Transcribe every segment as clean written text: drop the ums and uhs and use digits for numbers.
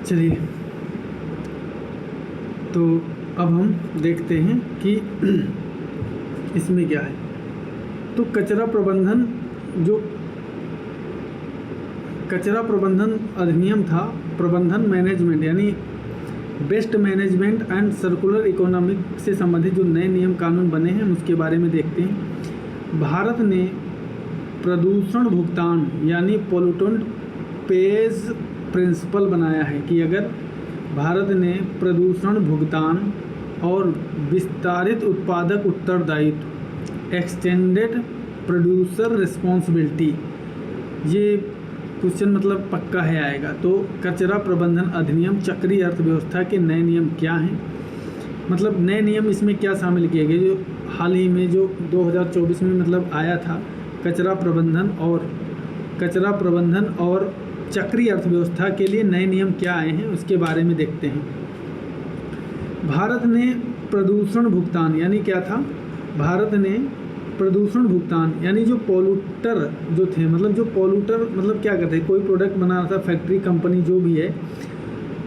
चलिए, तो अब हम देखते हैं कि इसमें क्या है। तो कचरा प्रबंधन अधिनियम था, प्रबंधन मैनेजमेंट यानी best management and circular economic से संबंधित जो नए नियम कानून बने हैं उसके बारे में देखते हैं। भारत ने प्रदूषण भुगतान यानी पोल्यूटेंट पेज प्रिंसिपल बनाया है कि अगर भारत ने प्रदूषण भुगतान और विस्तारित उत्पादक उत्तरदायित्व एक्सटेंडेड प्रोड्यूसर रिस्पॉन्सिबिलिटी, ये क्वेश्चन मतलब पक्का है आएगा। तो कचरा प्रबंधन अधिनियम चक्रीय अर्थव्यवस्था के नए नियम क्या हैं, मतलब नए नियम इसमें क्या शामिल किए गए जो हाल ही में जो 2024 में मतलब आया था। कचरा प्रबंधन और चक्रीय अर्थव्यवस्था के लिए नए नियम क्या आए हैं उसके बारे में देखते हैं। भारत ने प्रदूषण भुगतान यानी क्या था, भारत ने प्रदूषण भुगतान यानी जो पॉल्यूटर जो थे, मतलब जो पॉल्यूटर मतलब क्या करते हैं, कोई प्रोडक्ट बना रहा था, फैक्ट्री कंपनी जो भी है,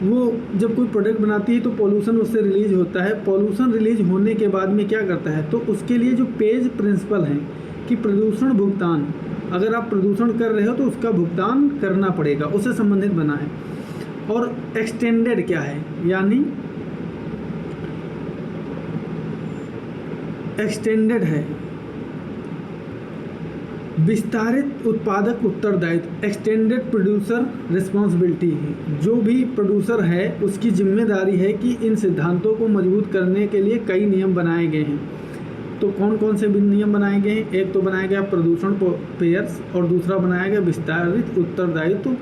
वो जब कोई प्रोडक्ट बनाती है तो पॉल्यूशन उससे रिलीज होता है। पॉल्यूशन रिलीज होने के बाद में क्या करता है, तो उसके लिए जो पेज प्रिंसिपल हैं कि प्रदूषण भुगतान, अगर आप प्रदूषण कर रहे हो तो उसका भुगतान करना पड़ेगा, उससे संबंधित बना है। और एक्सटेंडेड क्या है, यानी एक्सटेंडेड है विस्तारित उत्पादक उत्तरदायित्व, एक्सटेंडेड प्रोड्यूसर रिस्पॉन्सिबिलिटी। जो भी प्रोड्यूसर है उसकी जिम्मेदारी है कि इन सिद्धांतों को मजबूत करने के लिए कई नियम बनाए गए हैं। तो कौन कौन से नियम बनाए गए हैं, एक तो बनाया गया प्रदूषण पेयर्स और दूसरा बनाया गया विस्तारित उत्तरदायित्व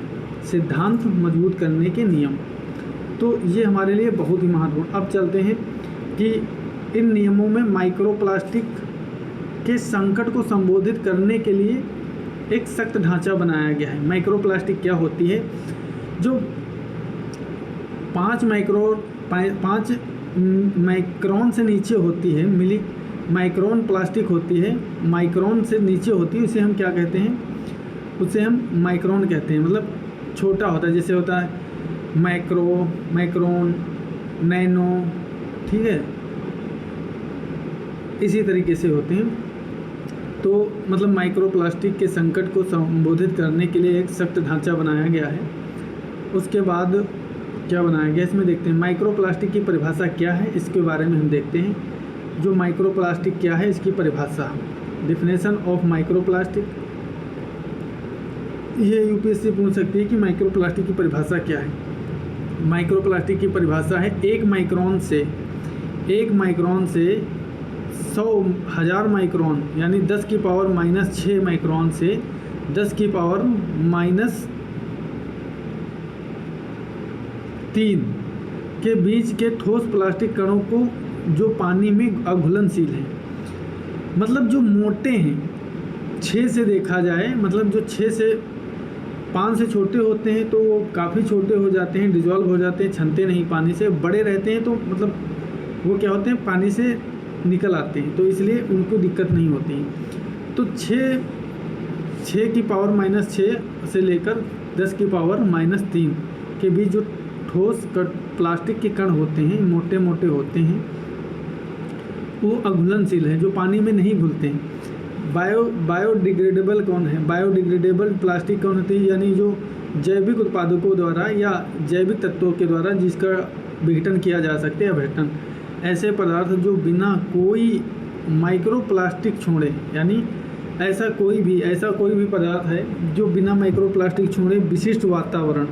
सिद्धांत मजबूत करने के नियम। तो ये हमारे लिए बहुत ही महत्वपूर्ण। अब चलते हैं कि इन नियमों में माइक्रोप्लास्टिक के संकट को संबोधित करने के लिए एक सख्त ढांचा बनाया गया है। माइक्रोप्लास्टिक क्या होती है, जो 5 माइक्रोन से नीचे होती है, मिली माइक्रोन प्लास्टिक होती है, माइक्रोन से नीचे होती है, उसे हम क्या कहते हैं, उसे हम माइक्रोन कहते हैं, मतलब छोटा होता है। जैसे होता है माइक्रोन, नैनो, ठीक है, इसी तरीके से होते हैं। तो मतलब माइक्रोप्लास्टिक के संकट को संबोधित करने के लिए एक सख्त ढांचा बनाया गया है। उसके बाद क्या बनाया गया इसमें देखते हैं। माइक्रोप्लास्टिक की परिभाषा क्या है इसके बारे में हम देखते हैं। जो माइक्रोप्लास्टिक क्या है इसकी परिभाषा, डिफिनेशन ऑफ माइक्रोप्लास्टिक, ये यूपीएससी पूछ सकती है कि माइक्रोप्लास्टिक की परिभाषा क्या है। माइक्रोप्लास्टिक की परिभाषा है 1 माइक्रोन से 100,000 माइक्रोन यानी 10 की पावर -6 माइक्रोन से 10 की पावर -3 के बीच के ठोस प्लास्टिक कणों को जो पानी में अघुलनशील हैं, मतलब जो मोटे हैं 6 से देखा जाए, मतलब जो 6 से 5 से छोटे होते हैं तो वो काफ़ी छोटे हो जाते हैं, डिजॉल्व हो जाते हैं, छनते नहीं पानी से। बड़े रहते हैं तो मतलब वो क्या होते हैं, पानी से निकल आते हैं, तो इसलिए उनको दिक्कत नहीं होती है। तो 6 की पावर -6 से लेकर 10 की पावर -3 के बीच जो ठोस प्लास्टिक के कण होते हैं, मोटे मोटे होते हैं, वो अघुलनशील हैं, जो पानी में नहीं घुलते हैं। बायोडिग्रेडेबल कौन है, बायोडिग्रेडेबल प्लास्टिक कौन होती है, यानी जो जैविक उत्पादकों द्वारा या जैविक तत्वों के द्वारा जिसका विघटन किया जा सकता है, अपघटन, ऐसे पदार्थ जो बिना कोई माइक्रोप्लास्टिक छोड़े, यानी ऐसा कोई भी पदार्थ है जो बिना माइक्रोप्लास्टिक छोड़े विशिष्ट वातावरण,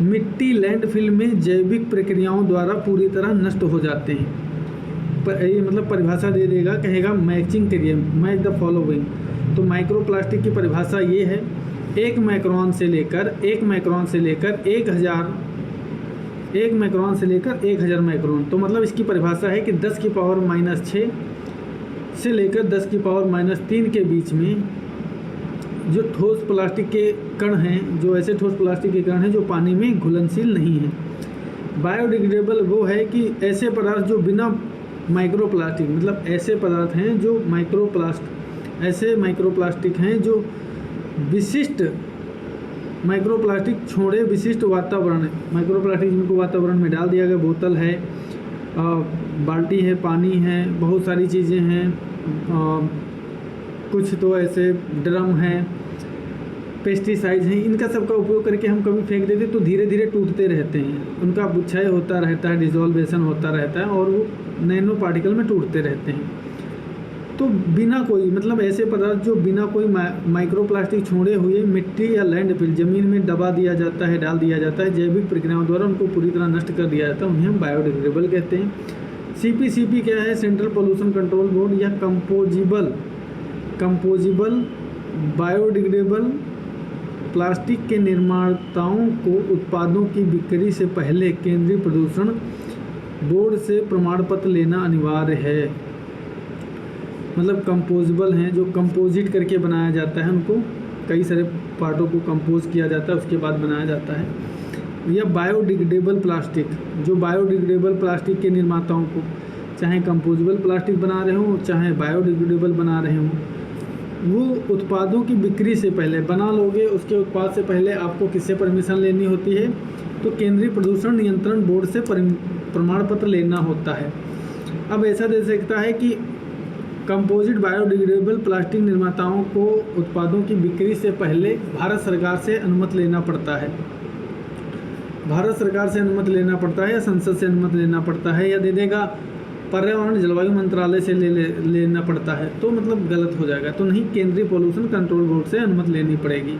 मिट्टी, लैंडफिल में जैविक प्रक्रियाओं द्वारा पूरी तरह नष्ट हो जाते हैं। ये मतलब परिभाषा दे देगा, कहेगा मैचिंग करिए, मैच द फॉलोइंग। तो माइक्रोप्लास्टिक की परिभाषा ये है 1 माइक्रोन से लेकर 1000 माइक्रोन। तो मतलब इसकी परिभाषा है कि 10 की पावर -6 से लेकर 10 की पावर -3 के बीच में जो ठोस प्लास्टिक के कण हैं, जो ऐसे ठोस प्लास्टिक के कण हैं जो पानी में घुलनशील नहीं हैं। बायोडिग्रेडेबल वो है कि ऐसे पदार्थ जो बिना माइक्रोप्लास्टिक, मतलब ऐसे पदार्थ हैं जो ऐसे माइक्रोप्लास्टिक हैं जो विशिष्ट माइक्रोप्लास्टिक छोड़े विशिष्ट वातावरण, माइक्रोप्लास्टिक जिनको वातावरण में डाल दिया गया, बोतल है, बाल्टी है, पानी है, बहुत सारी चीज़ें हैं, कुछ तो ऐसे ड्रम हैं, पेस्टिसाइड्स हैं, इनका सबका उपयोग करके हम कभी फेंक देते तो धीरे धीरे टूटते रहते हैं, उनका क्षय होता रहता है, डिजोल्वेशन होता रहता है और वो नैनो पार्टिकल में टूटते रहते हैं। तो बिना कोई मतलब ऐसे पदार्थ जो बिना कोई माइक्रोप्लास्टिक छोड़े हुए मिट्टी या लैंडफिल ज़मीन में दबा दिया जाता है, डाल दिया जाता है, जैविक प्रक्रियाओं द्वारा उनको पूरी तरह नष्ट कर दिया जाता है, उन्हें हम बायोडिग्रेडेबल कहते हैं। CPCB क्या है? सेंट्रल पोल्यूशन कंट्रोल बोर्ड, या कंपोजिबल बायोडिग्रेडेबल प्लास्टिक के निर्माताओं को उत्पादों की बिक्री से पहले केंद्रीय प्रदूषण बोर्ड से प्रमाण पत्र लेना अनिवार्य है। मतलब कंपोजिबल हैं, जो कंपोजिट करके बनाया जाता है, उनको कई सारे पार्टों को कंपोज किया जाता है, उसके बाद बनाया जाता है। या बायोडिग्रेडेबल प्लास्टिक, जो बायोडिग्रेडेबल प्लास्टिक के निर्माताओं को, चाहे कंपोजिबल प्लास्टिक बना रहे हों चाहे बायोडिग्रेडेबल बना रहे हों, वो उत्पादों की बिक्री से पहले बना लोगे, उसके उत्पाद से पहले आपको किससे परमिशन लेनी होती है? तो केंद्रीय प्रदूषण नियंत्रण बोर्ड से प्रमाण पत्र लेना होता है। अब ऐसा दे सकता है कि कंपोजिट बायोडिग्रेडेबल प्लास्टिक निर्माताओं को उत्पादों की बिक्री से पहले भारत सरकार से अनुमति लेना पड़ता है, भारत सरकार से अनुमति लेना पड़ता है, या संसद से अनुमति लेना पड़ता है, या दे देगा पर्यावरण जलवायु मंत्रालय से लेना पड़ता है, तो मतलब गलत हो जाएगा। तो नहीं, केंद्रीय पोल्यूशन कंट्रोल बोर्ड से अनुमति लेनी पड़ेगी।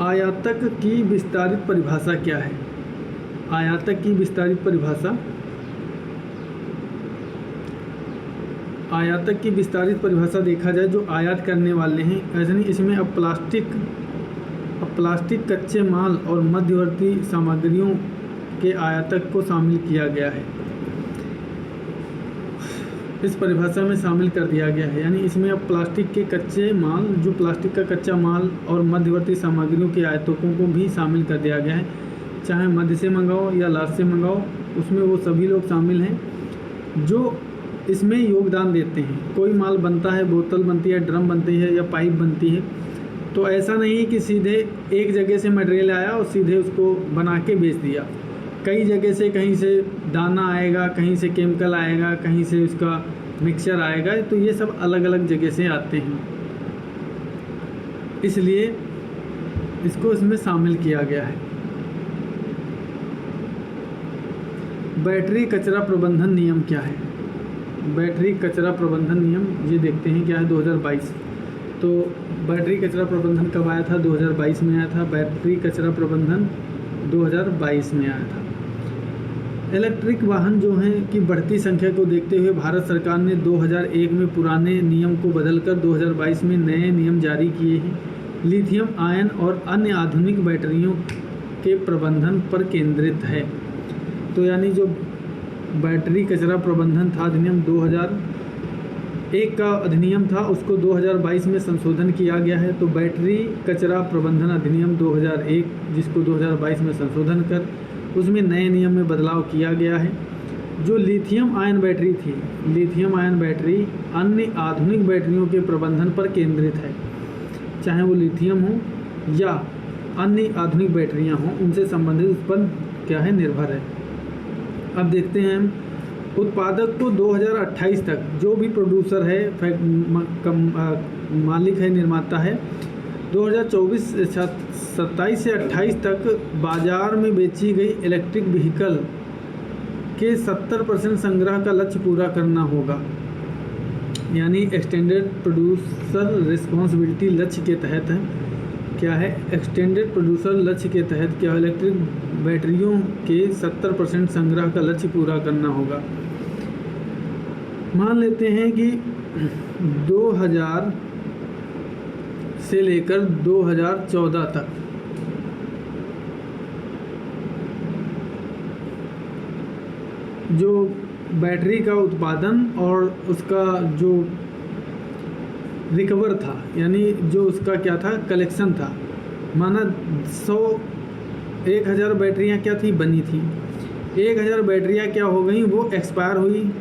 आयातक की विस्तारित परिभाषा क्या है? आयातक की विस्तारित परिभाषा, आयातक की विस्तारित परिभाषा देखा जाए, जो आयात करने वाले हैं, ऐसा नहीं, इसमें अब प्लास्टिक कच्चे माल और मध्यवर्ती सामग्रियों के आयातक को शामिल किया गया है, इस परिभाषा में शामिल कर दिया गया है। यानी इसमें अब प्लास्टिक के कच्चे माल, जो प्लास्टिक का कच्चा माल और मध्यवर्ती सामग्रियों के आयातकों को भी शामिल कर दिया गया है, चाहे मध्य से मंगाओ या लास्ट से मंगाओ, उसमें वो सभी लोग शामिल हैं जो इसमें योगदान देते हैं। कोई माल बनता है, बोतल बनती है, ड्रम बनती है या पाइप बनती है, तो ऐसा नहीं कि सीधे एक जगह से मटेरियल आया और सीधे उसको बना के बेच दिया। कई जगह से, कहीं से दाना आएगा, कहीं से केमिकल आएगा, कहीं से उसका मिक्सचर आएगा, तो ये सब अलग अलग जगह से आते हैं, इसलिए इसको इसमें शामिल किया गया है। बैटरी कचरा प्रबंधन नियम क्या है? बैटरी कचरा प्रबंधन नियम ये देखते हैं क्या है, 2022। तो बैटरी कचरा प्रबंधन कब आया था? 2022 में आया था। बैटरी कचरा प्रबंधन 2022 में आया था। इलेक्ट्रिक वाहन जो हैं की बढ़ती संख्या को देखते हुए भारत सरकार ने 2001 में पुराने नियम को बदलकर 2022 में नए नियम जारी किए हैं। लिथियम आयन और अन्य आधुनिक बैटरियों के प्रबंधन पर केंद्रित है। तो यानी जो बैटरी कचरा प्रबंधन था अधिनियम 2001 का अधिनियम था, उसको 2022 में संशोधन किया गया है। तो बैटरी कचरा प्रबंधन अधिनियम 2001, जिसको 2022 में संशोधन कर उसमें नए नियम में बदलाव किया गया है। जो लिथियम आयन बैटरी थी, लिथियम आयन बैटरी अन्य आधुनिक बैटरियों के प्रबंधन पर केंद्रित है, चाहे वो लिथियम हो या अन्य आधुनिक बैटरियां हों, उनसे संबंधित उस पर क्या है, निर्भर है। अब देखते हैं हम उत्पादक को 2028 तक, जो भी प्रोड्यूसर है, मालिक है, निर्माता है, 2027 से 28 तक बाज़ार में बेची गई इलेक्ट्रिक व्हीकल के 70% संग्रह का लक्ष्य पूरा करना होगा। यानी एक्सटेंडेड प्रोड्यूसर रिस्पॉन्सिबिलिटी लक्ष्य के तहत है, क्या है, एक्सटेंडेड प्रोड्यूसर लक्ष्य के तहत क्या, इलेक्ट्रिक बैटरियों के 70% संग्रह का लक्ष्य पूरा करना होगा। मान लेते हैं कि 2000 से लेकर 2014 तक जो बैटरी का उत्पादन और उसका जो रिकवर था, यानी जो उसका क्या था, कलेक्शन था, माना 1000 बैटरियां क्या थी, बनी थी। 1000 बैटरियां क्या हो गई, वो एक्सपायर हुई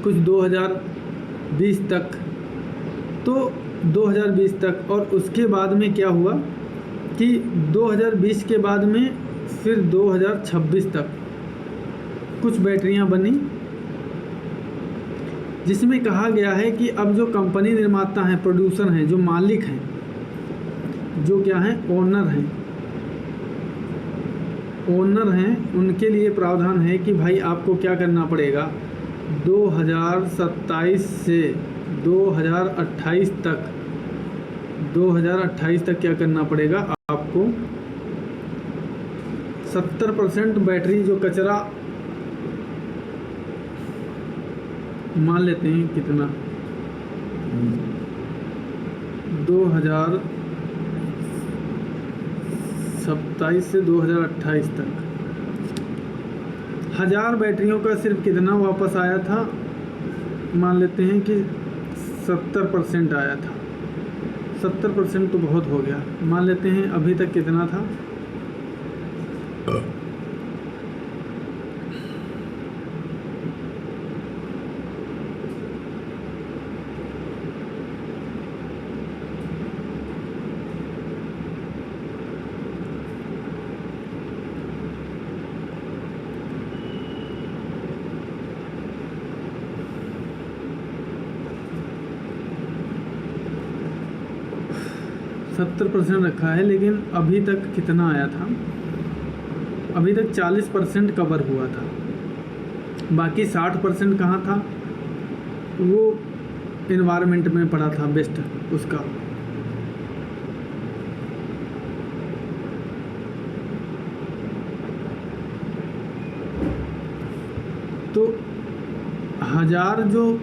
कुछ 2020 तक, तो 2020 तक, और उसके बाद में क्या हुआ कि 2020 के बाद में फिर 2026 तक कुछ बैटरियां बनी, जिसमें कहा गया है कि अब जो कंपनी निर्माता हैं, प्रोड्यूसर हैं, जो मालिक हैं, जो क्या हैं, ओनर हैं, उनके लिए प्रावधान है कि भाई आपको क्या करना पड़ेगा, 2027 से 2028 तक क्या करना पड़ेगा आपको, 70% बैटरी जो कचरा मान लेते हैं कितना, 2027 से 2028 तक 1000 बैटरियों का सिर्फ कितना वापस आया था, मान लेते हैं कि 70% आया था। 70% तो बहुत हो गया, मान लेते हैं अभी तक कितना था, %70 रखा है, लेकिन अभी तक कितना आया था, अभी तक 40% कवर हुआ था, बाकी 60% कहाँ था, वो इन्वायरमेंट में पड़ा था बेस्ट उसका। तो 1000 जो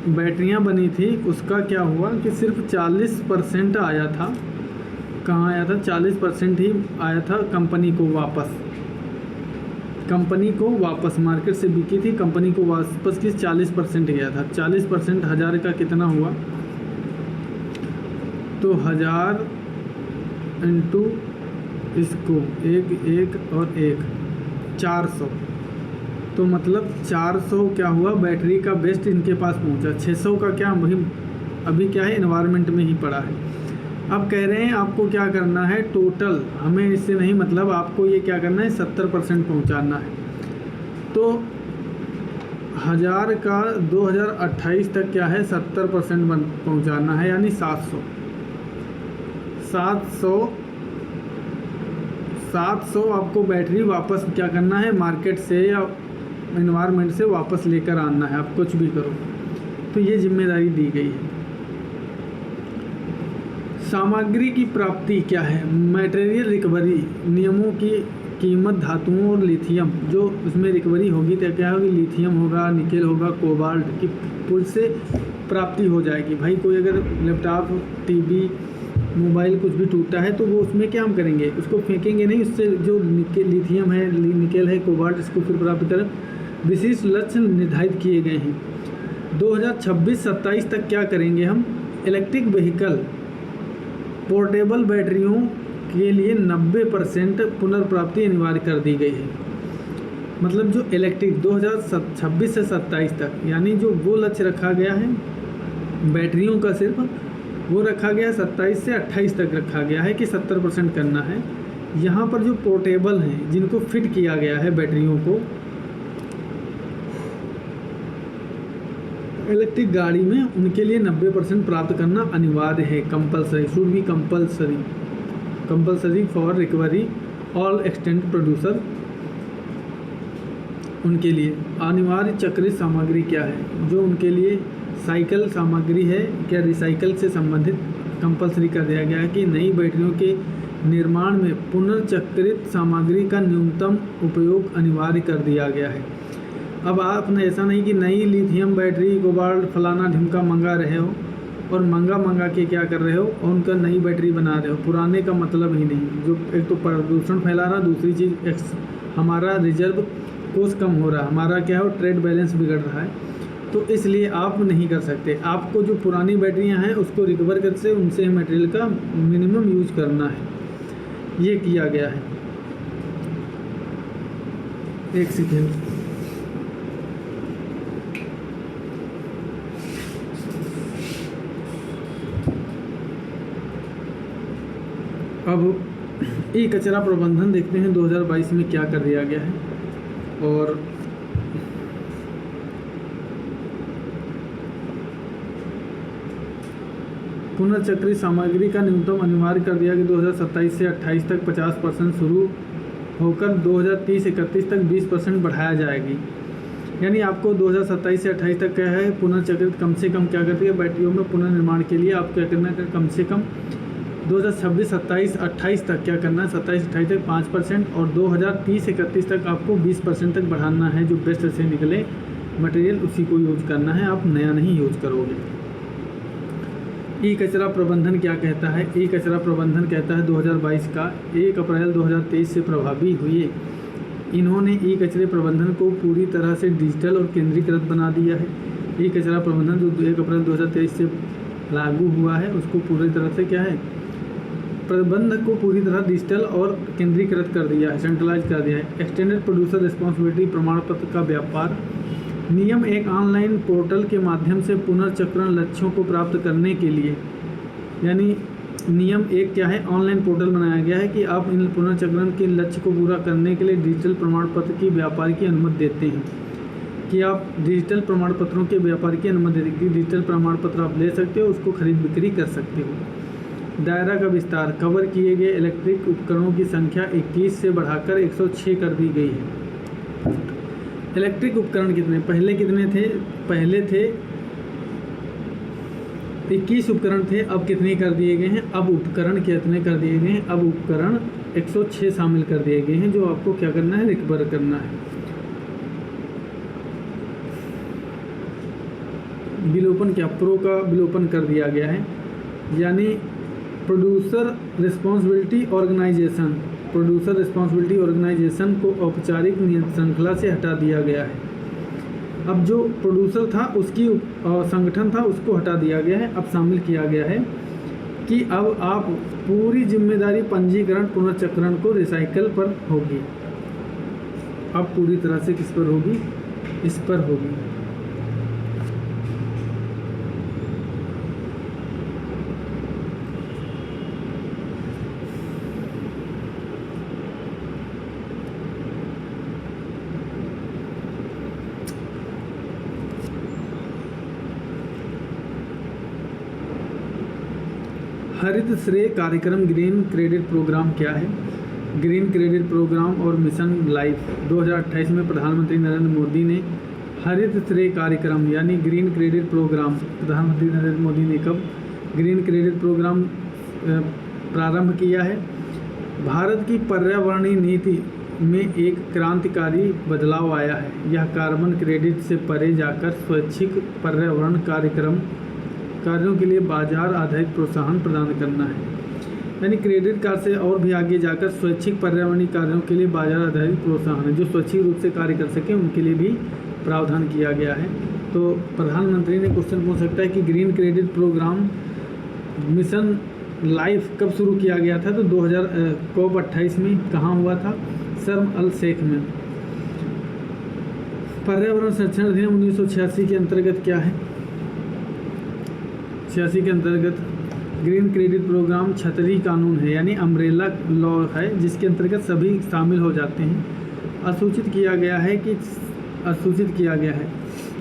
बैटरियां बनी थी उसका क्या हुआ कि सिर्फ 40% आया था, कहाँ आया था, 40% ही आया था कंपनी को वापस मार्केट से बिकी थी, कंपनी को वापस की 40% गया था। 40% 1000 का कितना हुआ, तो 1000 इंटू इसको एक और 400, तो मतलब 400 क्या हुआ, बैटरी का बेस्ट इनके पास पहुंचा। 600 का क्या वही अभी क्या है, एनवायरनमेंट में ही पड़ा है। अब कह रहे हैं आपको क्या करना है, टोटल हमें इससे नहीं मतलब, आपको ये क्या करना है, 70% पहुंचाना है। तो 1000 का 2028 तक क्या है, 70% पहुंचाना है, यानी 700 आपको बैटरी वापस क्या करना है, मार्केट से या एनवायरनमेंट से वापस लेकर आना है। आप कुछ भी करो तो ये जिम्मेदारी दी गई है। सामग्री की प्राप्ति क्या है, मटेरियल रिकवरी नियमों की कीमत धातुओं और लिथियम जो उसमें रिकवरी होगी तो क्या होगी, लिथियम होगा, निकेल होगा, कोबाल्ट की पुल से प्राप्ति हो जाएगी। भाई कोई अगर लैपटॉप, टीवी, मोबाइल कुछ भी टूटा है तो वो उसमें क्या हम करेंगे, उसको फेंकेंगे नहीं, उससे जो लिथियम है, निकेल है, कोबाल्ट, इसको फिर प्राप्त करें। विशिष्ट लक्ष्य निर्धारित किए गए हैं। 2026-27 तक क्या करेंगे हम, इलेक्ट्रिक व्हीकल पोर्टेबल बैटरियों के लिए 90% पुनर्प्राप्ति अनिवार्य कर दी गई है। मतलब जो इलेक्ट्रिक 2026 से 27 तक, यानी जो वो लक्ष्य रखा गया है बैटरियों का सिर्फ वो रखा गया 27 से 28 तक रखा गया है कि 70% करना है। यहाँ पर जो पोर्टेबल हैं जिनको फिट किया गया है बैटरियों को इलेक्ट्रिक गाड़ी में, उनके लिए 90% प्राप्त करना अनिवार्य है, compulsory, should be compulsory for recovery all extent producer. उनके लिए अनिवार्य चक्रित सामग्री क्या है, जो उनके लिए साइकिल सामग्री है, क्या रिसाइकल से संबंधित कंपलसरी कर दिया गया है कि नई बैटरियों के निर्माण में पुनर्चक्रित सामग्री का न्यूनतम उपयोग अनिवार्य कर दिया गया है। अब आपने ऐसा नहीं कि नई लिथियम बैटरी, कोबाल्ट, फलाना ढिमका मंगा रहे हो और मंगा के क्या कर रहे हो और उनका नई बैटरी बना रहे हो, पुराने का मतलब ही नहीं। जो एक तो प्रदूषण फैला रहा, दूसरी चीज़ हमारा रिजर्व कोर्स कम हो रहा है, हमारा क्या हो, ट्रेड बैलेंस बिगड़ रहा है। तो इसलिए आप नहीं कर सकते। आपको जो पुरानी बैटरियां हैं उसको रिकवर करके उनसे मटेरियल का मिनिमम यूज करना है, ये किया गया है। एक सेकेंड, अब ई कचरा प्रबंधन देखते हैं 2022 में क्या कर दिया गया है। और पुनर्चक्रित सामग्री का न्यूनतम अनिवार्य कर दिया कि 2027 से 28 तक 50% शुरू होकर 2030-31 तक 20% बढ़ाया जाएगी। यानी आपको 2027 से 28 तक क्या है, पुनर्चक्रित कम से कम क्या करती है, बैटरियों में पुनर्निर्माण के लिए आप क्या करना है, कम से कम 2026, 27, 28 तक क्या करना है, 27, 28 तक 5% और 2030-31 तक आपको 20% तक बढ़ाना है। जो बेस्ट से निकले मटेरियल उसी को यूज करना है, आप नया नहीं यूज करोगे। ई कचरा प्रबंधन क्या कहता है? ई कचरा प्रबंधन कहता है 2022 का 1 अप्रैल 2023 से प्रभावी हुए। इन्होंने ई कचरे प्रबंधन को पूरी तरह से डिजिटल और केंद्रीकृत बना दिया है। ई कचरा प्रबंधन जो 1 अप्रैल 2023 से लागू हुआ है उसको पूरी तरह से क्या है, प्रबंध को पूरी तरह डिजिटल और केंद्रीकृत कर दिया है, सेंट्रलाइज कर दिया है। एक्सटेंडेड प्रोड्यूसर रिस्पॉन्सिबिलिटी प्रमाण पत्र का व्यापार नियम एक ऑनलाइन पोर्टल के माध्यम से पुनर्चक्रण लक्ष्यों को प्राप्त करने के लिए, यानी नियम एक क्या है, ऑनलाइन पोर्टल बनाया गया है कि आप इन पुनर्चक्रण के लक्ष्य को पूरा करने के लिए डिजिटल प्रमाण पत्र की व्यापार की अनुमति देते हैं, कि आप डिजिटल प्रमाण पत्रों के व्यापार की अनुमति देते हैं। डिजिटल प्रमाण पत्र आप ले सकते हो, उसको खरीद बिक्री कर सकते हो। दायरा का विस्तार, कवर किए गए इलेक्ट्रिक उपकरणों की संख्या 21 से बढ़ाकर 106 कर दी गई है। इलेक्ट्रिक उपकरण पहले कितने थे? पहले थे 21 उपकरण थे, अब कितने कर दिए गए हैं? अब उपकरण कितने कर दिए गए हैं? अब उपकरण 106 शामिल कर दिए गए हैं, जो आपको क्या करना है, रिकवर करना है। विलोपन क्या, प्रो का विलोपन कर दिया गया है, यानी प्रोड्यूसर रिस्पॉन्सिबिलिटी ऑर्गेनाइजेशन को औपचारिक श्रृंखला से हटा दिया गया है। अब जो प्रोड्यूसर था उसकी संगठन था उसको हटा दिया गया है। अब शामिल किया गया है कि अब आप पूरी जिम्मेदारी पंजीकरण पुनर्चक्रण को रिसाइकल पर होगी। अब पूरी तरह से किस पर होगी? इस पर होगी। हरित श्रेय कार्यक्रम ग्रीन क्रेडिट प्रोग्राम क्या है? ग्रीन क्रेडिट प्रोग्राम और मिशन लाइफ 2028 में प्रधानमंत्री नरेंद्र मोदी ने हरित श्रेय कार्यक्रम यानी ग्रीन क्रेडिट प्रोग्राम, प्रधानमंत्री नरेंद्र मोदी ने कब ग्रीन क्रेडिट प्रोग्राम प्रारंभ किया है? भारत की पर्यावरणीय नीति में एक क्रांतिकारी बदलाव आया है। यह कार्बन क्रेडिट से परे जाकर स्वैच्छिक पर्यावरण कार्यों के लिए बाजार आधारित प्रोत्साहन प्रदान करना है। यानी क्रेडिट कार्ड से और भी आगे जाकर स्वैच्छिक पर्यावरणीय कार्यों के लिए बाजार आधारित प्रोत्साहन है, जो स्वैच्छिक रूप से कार्य कर सके उनके लिए भी प्रावधान किया गया है। तो प्रधानमंत्री ने क्वेश्चन पूछ सकता है कि green credit program mission life कब शुरू किया गया था? तो 2028 में कहाँ हुआ था? शर्म अल शेख में। पर्यावरण संरक्षण अधिनियम 1986 के अंतर्गत क्या है? 86 के अंतर्गत ग्रीन क्रेडिट प्रोग्राम छतरी कानून है, यानी अम्ब्रेला लॉ है, जिसके अंतर्गत सभी शामिल हो जाते हैं। सूचित किया गया है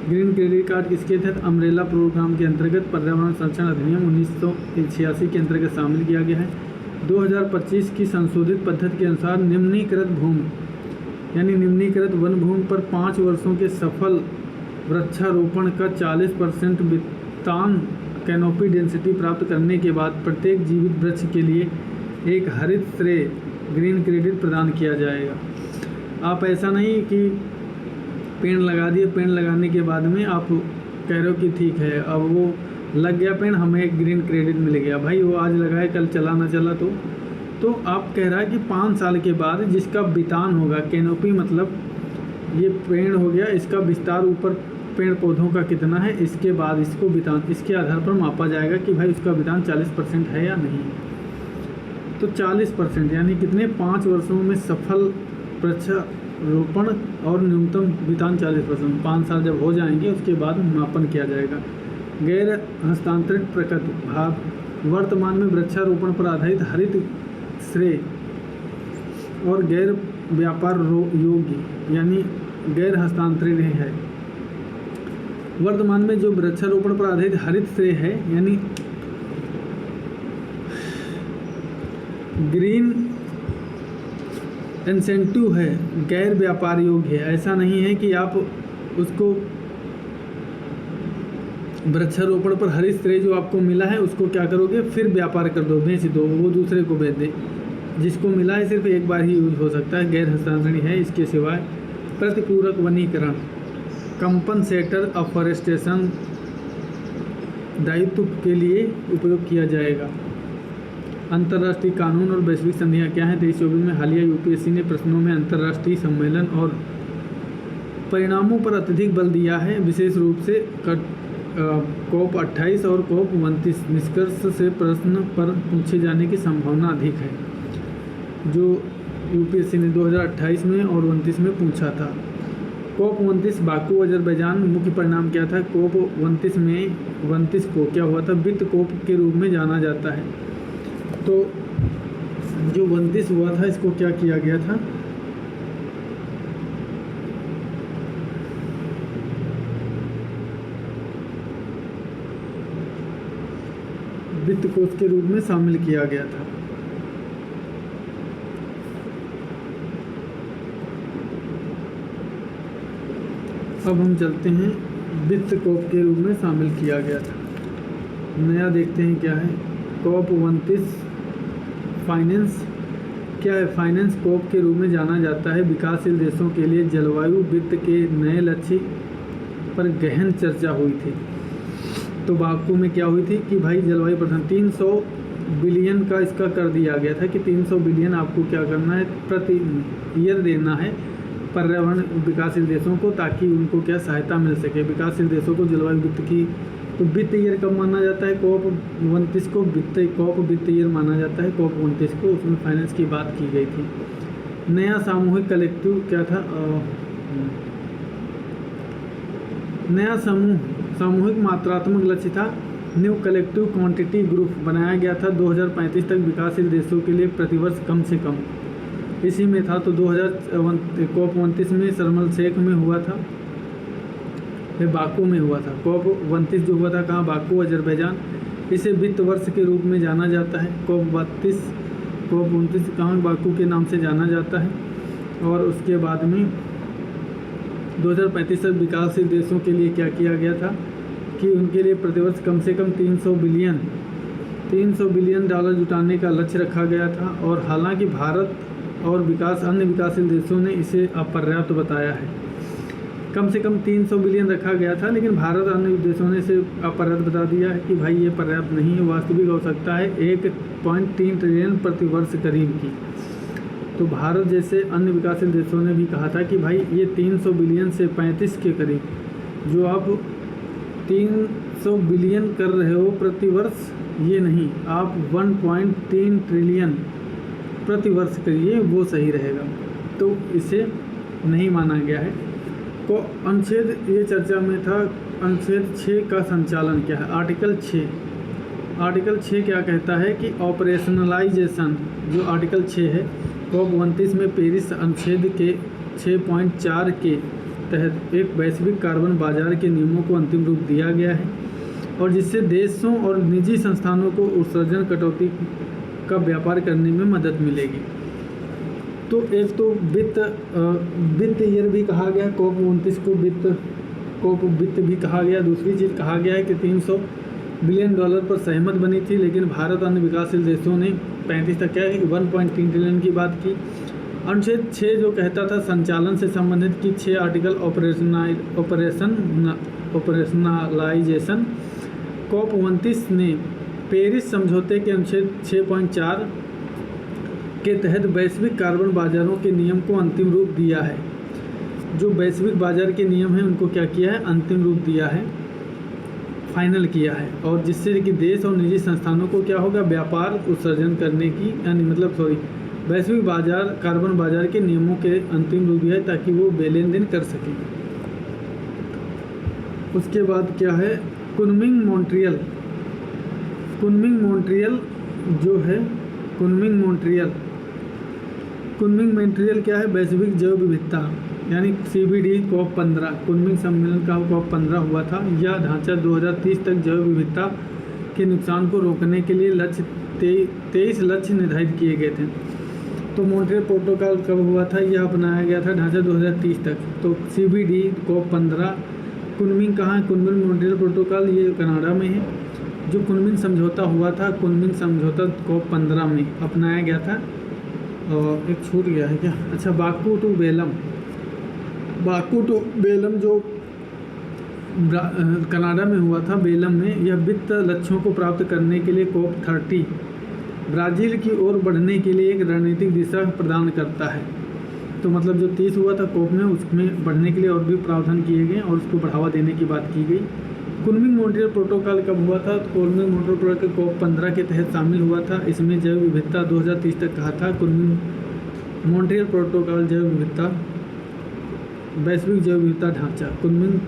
ग्रीन क्रेडिट कार्ड किसके तहत? अम्ब्रेला प्रोग्राम के अंतर्गत पर्यावरण संरक्षण अधिनियम 1986 के अंतर्गत शामिल किया गया है। 2025 की संशोधित पद्धति के अनुसार निम्नीकृत वन भूमि पर 5 वर्षों के सफल वृक्षारोपण का 40% वित्तान कैनोपी डेंसिटी प्राप्त करने के बाद प्रत्येक जीवित वृक्ष के लिए एक हरित श्रेय ग्रीन क्रेडिट प्रदान किया जाएगा। आप ऐसा नहीं कि पेड़ लगा दिए, पेड़ लगाने के बाद में आप कह रहे हो कि ठीक है अब वो लग गया पेड़, हमें एक ग्रीन क्रेडिट मिल गया। भाई वो आज लगाए कल चला ना चला तो आप कह रहा है कि 5 साल के बाद जिसका वितान होगा, कैनोपी मतलब ये पेड़ हो गया, इसका विस्तार ऊपर पेड़ पौधों का कितना है, इसके बाद इसको वितान, इसके आधार पर मापा जाएगा कि भाई उसका वितान 40% है या नहीं। तो 40% यानी कितने? 5 वर्षों में सफल वृक्षारोपण और न्यूनतम वितान 40%। 5 साल जब हो जाएंगे उसके बाद मापन किया जाएगा। गैर हस्तांतरित प्रकृति भाग वर्तमान में वृक्षारोपण पर आधारित हरित श्रेय और गैर व्यापार योग्य यानी गैर हस्तांतरणीय है। वर्तमान में जो वृक्षारोपण पर आधारित हरित श्रेय है यानी ग्रीन इंसेंटिव है, गैर व्यापार योग्य है। ऐसा नहीं है कि आप उसको वृक्षारोपण पर हरित श्रेय जो आपको मिला है उसको क्या करोगे, फिर व्यापार कर दो, बेच दो, वो दूसरे को बेच दे। जिसको मिला है सिर्फ एक बार ही यूज हो सकता है, गैर हस्तांतरणीय है। इसके सिवाय प्रतिपूरक वनीकरण कंपनसेटर अफॉरेस्टेशन दायित्व के लिए उपयोग किया जाएगा। अंतर्राष्ट्रीय कानून और वैश्विक संधियाँ क्या हैं? 23-24 में हालिया यूपीएससी ने प्रश्नों में अंतर्राष्ट्रीय सम्मेलन और परिणामों पर अत्यधिक बल दिया है। विशेष रूप से COP 28 और COP 29 निष्कर्ष से प्रश्न पर पूछे जाने की संभावना अधिक है, जो यूपीएससी ने 2028 में और 29 में पूछा था। COP 29 बाकू अजरबैजान, मुख्य परिणाम क्या था? COP 29 को क्या हुआ था? वित्त कोप के रूप में जाना जाता है। तो जो 29 हुआ था इसको क्या किया गया था? वित्त कोष के रूप में शामिल किया गया था। अब हम चलते हैं वित्त कोष के रूप में शामिल किया गया था। नया देखते हैं क्या है। COP 29 फाइनेंस क्या है? फाइनेंस कोप के रूप में जाना जाता है। विकासशील देशों के लिए जलवायु वित्त के नए लक्ष्य पर गहन चर्चा हुई थी। तो बाकू में क्या हुई थी कि भाई जलवायु प्रदूषण 300 बिलियन का इसका कर दिया गया था कि 300 बिलियन आपको क्या करना है, प्रति ईयर देना है पर्यावरण विकासशील देशों को, ताकि उनको क्या सहायता मिल सके विकासशील देशों को जलवायु वित्त की। तो वित्त ईयर कब माना जाता है? COP 29 को COP वित्त ईयर माना जाता है। COP 29 को, उसमें फाइनेंस की बात की गई थी। नया सामूहिक कलेक्टिव क्या था? नया सामूहिक मात्रात्मक लक्ष्य था। न्यू कलेक्टिव क्वांटिटी ग्रुप बनाया गया था 2035 तक विकासशील देशों के लिए प्रतिवर्ष कम से कम। इसी में था। तो COP 29 में शर्म एल शेख में हुआ था, बाकू में हुआ था। COP 29 जो हुआ था कहाँ? Baku Azerbaijan. इसे वित्त वर्ष के रूप में जाना जाता है। COP 29 कहाँ? बाकू के नाम से जाना जाता है। और उसके बाद में 2035 तक विकासशील देशों के लिए क्या किया गया था कि उनके लिए प्रतिवर्ष कम से कम 300 बिलियन डॉलर जुटाने का लक्ष्य रखा गया था। और हालांकि भारत और अन्य विकासशील देशों ने इसे अपर्याप्त बताया है। कम से कम 300 बिलियन रखा गया था, लेकिन भारत और अन्य देशों ने इसे अपर्याप्त बता दिया है कि भाई ये पर्याप्त नहीं है। वास्तविक आवश्यकता है 1.3 ट्रिलियन प्रति वर्ष करीब की। तो भारत जैसे अन्य विकासशील देशों ने भी कहा था कि भाई ये 300 बिलियन से 35 के करीब, जो आप 300 बिलियन कर रहे हो प्रति वर्ष, ये नहीं, आप 1.3 ट्रिलियन प्रति वर्ष करिए, वो सही रहेगा। तो इसे नहीं माना गया है। तो अनुच्छेद ये चर्चा में था, अनुच्छेद 6 का संचालन क्या है? आर्टिकल 6 क्या कहता है कि ऑपरेशनलाइजेशन, जो आर्टिकल 6 है COP 29 में पेरिस अनुच्छेद के 6.4 के तहत एक वैश्विक कार्बन बाजार के नियमों को अंतिम रूप दिया गया है, और जिससे देशों और निजी संस्थानों को उत्सर्जन कटौती का व्यापार करने में मदद मिलेगी। तो एक तो वित्त ईयर भी कहा गया, COP 29 को वित्त भी कहा गया। दूसरी चीज़ कहा गया है कि 300 बिलियन डॉलर पर सहमत बनी थी, लेकिन भारत अन्य विकासशील देशों ने 35 तक क्या है 1.3 ट्रिलियन की बात की। अनुच्छेद 6 जो कहता था संचालन से संबंधित कि 6 आर्टिकल ऑपरेशनलाइजेशन। COP 29 ने पेरिस समझौते के अनुच्छेद 6.4 के तहत वैश्विक कार्बन बाजारों के नियम को अंतिम रूप दिया है। जो वैश्विक बाजार के नियम हैं उनको क्या किया है? अंतिम रूप दिया है, फाइनल किया है, और जिससे कि देश और निजी संस्थानों को क्या होगा? व्यापार उत्सर्जन करने की वैश्विक बाजार कार्बन बाजार के नियमों के अंतिम रूप दिया है, ताकि वो लेन देन कर सकें। उसके बाद क्या है? कुनमिंग मॉन्ट्रियल जो है कुनमिंग मॉन्ट्रियल। कुनमिंग मॉन्ट्रियल क्या है? वैश्विक जैव विविधता यानी CBD COP15 कुनमिंग सम्मेलन का COP15 हुआ था। यह ढांचा 2030 तक जैव विविधता के नुकसान को रोकने के लिए 23 लक्ष्य निर्धारित किए गए थे। तो मॉन्ट्रियल प्रोटोकॉल कब हुआ था? यह अपनाया गया था ढांचा 2030 तक। तो CBD COP15 कुनमिंग कहाँ है? कुनमिंग मॉन्ट्रियल प्रोटोकॉल ये कनाडा में है। जो कुनमिंग समझौता हुआ था, कुनमिंग समझौता COP15 में अपनाया गया था। और एक छूट गया है क्या? अच्छा, Baku to Belum. Baku to Belum जो कनाडा में हुआ था, बेलम में, यह वित्त लक्ष्यों को प्राप्त करने के लिए COP30 ब्राज़ील की ओर बढ़ने के लिए एक रणनीतिक दिशा प्रदान करता है। तो मतलब जो 30 हुआ था COP में, उसमें बढ़ने के लिए और भी प्रावधान किए गए और उसको बढ़ावा देने की बात की गई। कुनमिंग मॉन्ट्रियल प्रोटोकॉल कब हुआ था? तो कुनमिंग मॉन्ट्रियल प्रोटोकॉल COP15 के तहत शामिल हुआ था। इसमें जैव विविधता 2030 तक कहा था। कुनमिंग मॉन्ट्रियल प्रोटोकॉल जैव विविधता, वैश्विक जैव विविधता ढांचा, Kunming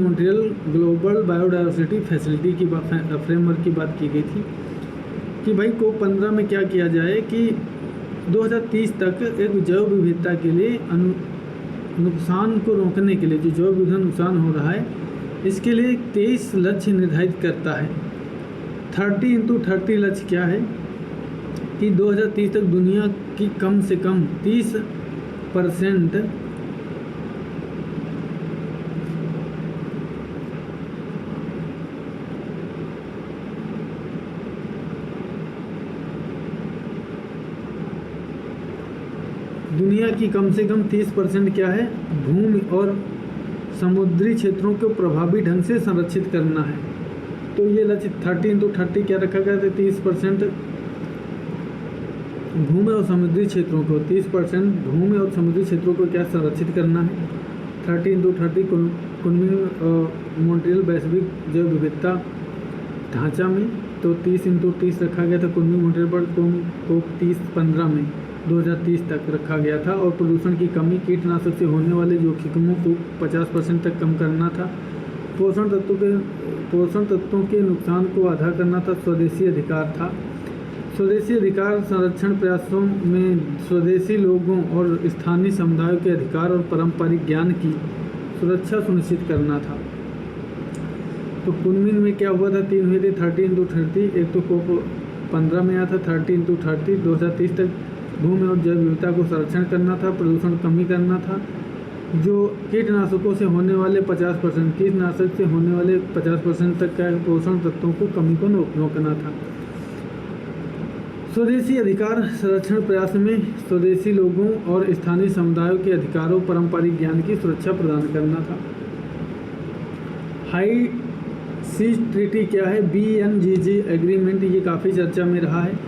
Montreal global biodiversity facility की फ्रेमवर्क की बात की गई थी कि भाई COP15 में क्या किया जाए कि 2030 तक एक जैव विविधता के लिए नुकसान को रोकने के लिए, जो जैव विविधता नुकसान हो रहा है, इसके लिए 23 लक्ष्य निर्धारित करता है। 30x30 लक्ष्य क्या है कि 2030 तक दुनिया की कम से कम 30% दुनिया की कम से कम 30% क्या है? भूमि और समुद्री क्षेत्रों को प्रभावी ढंग से संरक्षित करना है। तो ये लक्ष्य 30x30 क्या रखा गया था? 30% भूमि और समुद्री क्षेत्रों को, 30% भूमि और समुद्री क्षेत्रों को क्या संरक्षित करना है। 30x30 कुनमिंग मॉन्ट्रियल वैश्विक जैव विविधता ढांचा में। तो 30x30 रखा गया था कुनमिंग मॉन्ट्रियल पर COP15 में 2030 तक रखा गया था। और प्रदूषण की कमी, कीटनाशक से होने वाले जोखिमों को 50% तक कम करना था। पोषण तत्वों के नुकसान को आधा करना था। स्वदेशी अधिकार था। स्वदेशी अधिकार संरक्षण प्रयासों में स्वदेशी लोगों और स्थानीय समुदायों के अधिकार और पारंपरिक ज्ञान की सुरक्षा सुनिश्चित करना था। तो कुनमिंग में क्या हुआ था? 3 हुए थे 30x30। एक तो COP15 में आया था 30x30, 2030 तक भूमि और जैव विविधता को संरक्षण करना था, प्रदूषण कमी करना था, जो कीटनाशकों से होने वाले 50%, कीटनाशक से होने वाले 50% तक का पोषण तत्वों को कमी को रोकना था। स्वदेशी अधिकार संरक्षण प्रयास में स्वदेशी लोगों और स्थानीय समुदायों के अधिकारों, पारंपरिक ज्ञान की सुरक्षा प्रदान करना था। हाई सीज ट्रीटी क्या है? BNGG एग्रीमेंट, ये काफ़ी चर्चा में रहा है।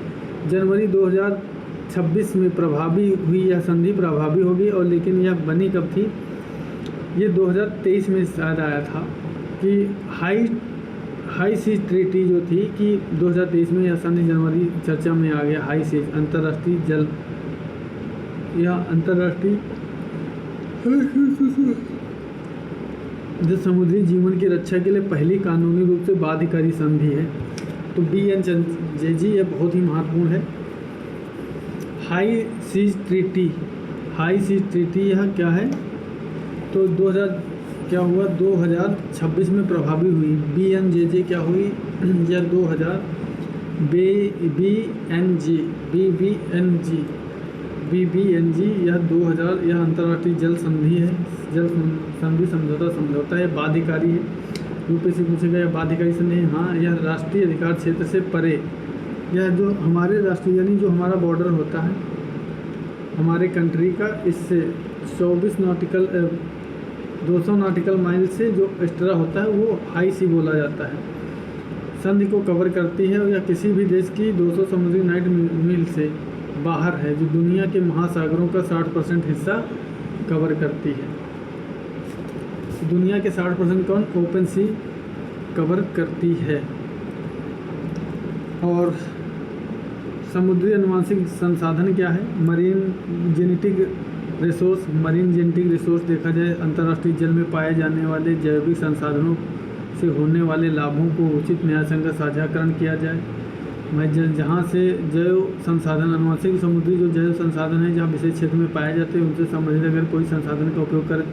जनवरी 2026 में प्रभावी हुई, यह संधि प्रभावी होगी। और लेकिन यह बनी कब थी? ये 2023 में शायद आया था कि हाई सीज ट्रीटी जो थी कि 2023 में यह संधि जनवरी चर्चा में आ गया। हाई सीज अंतर्राष्ट्रीय जल, यह अंतर्राष्ट्रीय जो समुद्री जीवन की रक्षा के लिए पहली कानूनी रूप से बाध्यकारी संधि है। तो BNGG यह बहुत ही महत्वपूर्ण है। हाई सीज ट्रीटी यह क्या है? तो 2026 में प्रभावी हुई। BNGG क्या हुई? यह BBNG यह 2000, यह अंतर्राष्ट्रीय जल संधि है। जल संधि समझौता है, बाध्यकारी है। यूपीएससी पूछेगा यह बाध्यकारी संधि है? हाँ, यह राष्ट्रीय अधिकार क्षेत्र से परे, यह जो हमारे राष्ट्रीय यानी जो हमारा बॉर्डर होता है हमारे कंट्री का, इससे 200 नॉटिकल माइल से जो एक्स्ट्रा होता है वो हाई सी बोला जाता है। संधि को कवर करती है और यह किसी भी देश की 200 समुद्री नाइट मील से बाहर है, जो दुनिया के महासागरों का 60% हिस्सा कवर करती है। दुनिया के 60% कौन? ओपन सी कवर करती है। और समुद्री अनुवांशिक संसाधन क्या है? मरीन जेनेटिक रिसोर्स देखा जाए अंतर्राष्ट्रीय जल में पाए जाने वाले जैविक संसाधनों से होने वाले लाभों को उचित न्यायसंगत साझाकरण किया जाए। मैं जहाँ से जैव संसाधन अनुवांशिक समुद्री जो जैव संसाधन है जहाँ विशेष क्षेत्र में पाए जाते हैं उनसे संबंधित अगर कोई संसाधन का उपयोग कर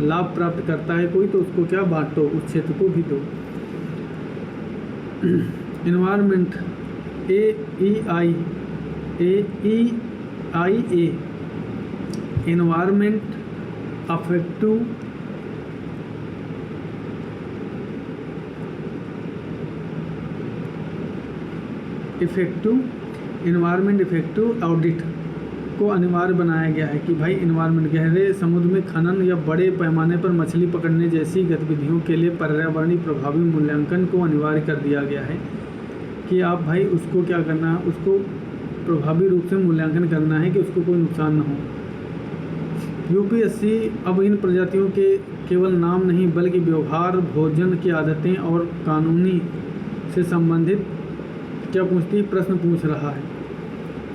लाभ प्राप्त करता है कोई, तो उसको क्या बांटो, उस क्षेत्र को भी दो। Environment AEIA environment environment effective audit को अनिवार्य बनाया गया है कि भाई इन्वायरमेंट गहरे समुद्र में खनन या बड़े पैमाने पर मछली पकड़ने जैसी गतिविधियों के लिए पर्यावरणीय प्रभावी मूल्यांकन को अनिवार्य कर दिया गया है कि आप भाई उसको क्या करना है, उसको प्रभावी रूप से मूल्यांकन करना है कि उसको कोई नुकसान ना हो। UPSC अब इन प्रजातियों के केवल नाम नहीं बल्कि व्यवहार, भोजन की आदतें और कानूनी से संबंधित क्या पूछती है, प्रश्न पूछ रहा है।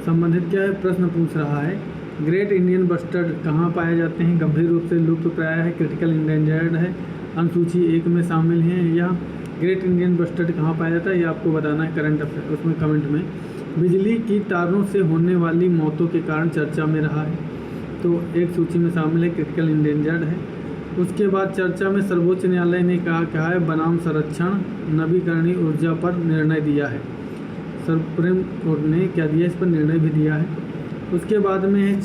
संबंधित क्या है, प्रश्न पूछ रहा है। ग्रेट इंडियन बस्टर्ड कहाँ पाए जाते हैं, गंभीर रूप से लुप्त प्राय है, क्रिटिकल इंडेंजर्ड है, अनुसूची 1 में शामिल हैं, या ग्रेट इंडियन बस्टर्ड कहाँ पाया जाता है ये आपको बताना है करंट अफेयर उसमें कमेंट में। बिजली की तारों से होने वाली मौतों के कारण चर्चा में रहा है, तो एक सूची में शामिल है, क्रिटिकल इंडेंजर्ड है। उसके बाद चर्चा में सर्वोच्च न्यायालय ने कहा है बनाम संरक्षण नवीकरणीय ऊर्जा पर निर्णय दिया है। सुप्रीम कोर्ट ने क्या दिया, इस पर निर्णय भी दिया है। उसके बाद में है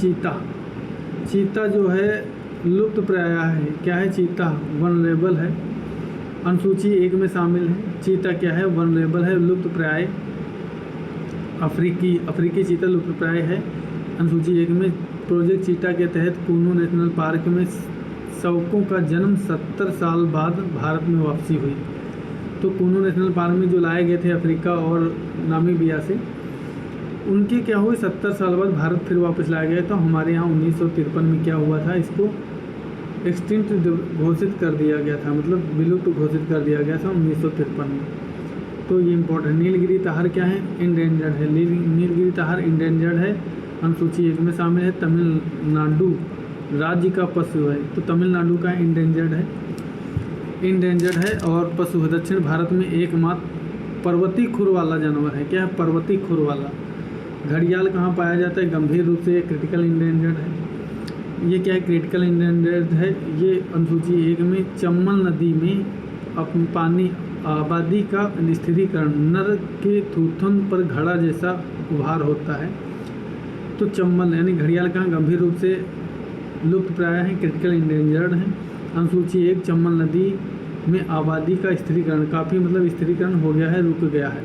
चीता जो है लुप्त प्राय है। क्या है, चीता वनरेबल है, अनुसूची 1 में शामिल है। चीता क्या है, वनरेबल है, लुप्त प्राय। अफ्रीकी चीता लुप्त प्राय है, अनुसूची 1 में। प्रोजेक्ट चीता के तहत कूनू नेशनल पार्क में शवकों का जन्म 70 साल बाद भारत में वापसी हुई। तो कूनू नेशनल पार्क में जो लाए गए थे अफ्रीका और नामीबिया से, उनके क्या हुए 70 साल बाद भारत फिर वापस लाया गया। तो हमारे यहाँ 1953 में क्या हुआ था, इसको एक्सटिंक्ट घोषित कर दिया गया था, मतलब विलुप्त घोषित कर दिया गया था 1953 में। तो ये इम्पोर्टेंट। नीलगिरी ताहर क्या है, इंडेंजर्ड है। नीलगिरी ताहर इंडेंजर्ड है, अनुसूची 1 में शामिल है। तमिलनाडु राज्य का पशु है, तो तमिलनाडु का इंडेंजर्ड है और पशु है। दक्षिण भारत में एकमात्र पर्वतीय खुर वाला जानवर है। क्या है, पर्वतीय खुर वाला। घड़ियाल कहाँ पाया जाता है, गंभीर रूप से क्रिटिकल इंडेंजर्ड है। ये क्या है, क्रिटिकल इंडेंजर्ड है। ये अनुसूची 1 में। चम्बल नदी में पानी आबादी का स्थिरीकरण, नर के थूथन पर घड़ा जैसा उभार होता है। तो चम्बल यानी घड़ियाल कहाँ गंभीर रूप से लुप्त प्राय है, क्रिटिकल इंडेंजर्ड है। अनुसूची 1 चम्बल नदी में आबादी का स्थिरीकरण, काफ़ी मतलब स्थिरीकरण हो गया है, रुक गया है।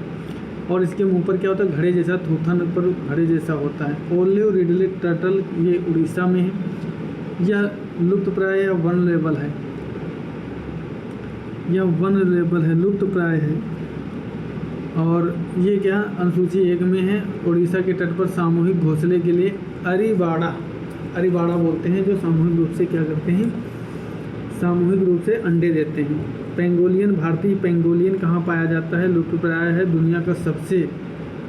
और इसके मुंह पर क्या होता है, घड़े जैसा, थूथन पर घड़े जैसा होता है। ओलिव रिडले टर्टल ये उड़ीसा में है। यह लुप्त प्राय या वनरेबल है, लुप्त प्राय है। और ये क्या अनुसूची 1 में है। उड़ीसा के तट पर सामूहिक घोंसले के लिए अरीबाड़ा बोलते हैं, जो सामूहिक रूप से क्या करते हैं, सामूहिक रूप से अंडे देते हैं। पेंगोलियन, भारतीय पेंगोलियन कहाँ पाया जाता है, लुप्त प्राय है। दुनिया का सबसे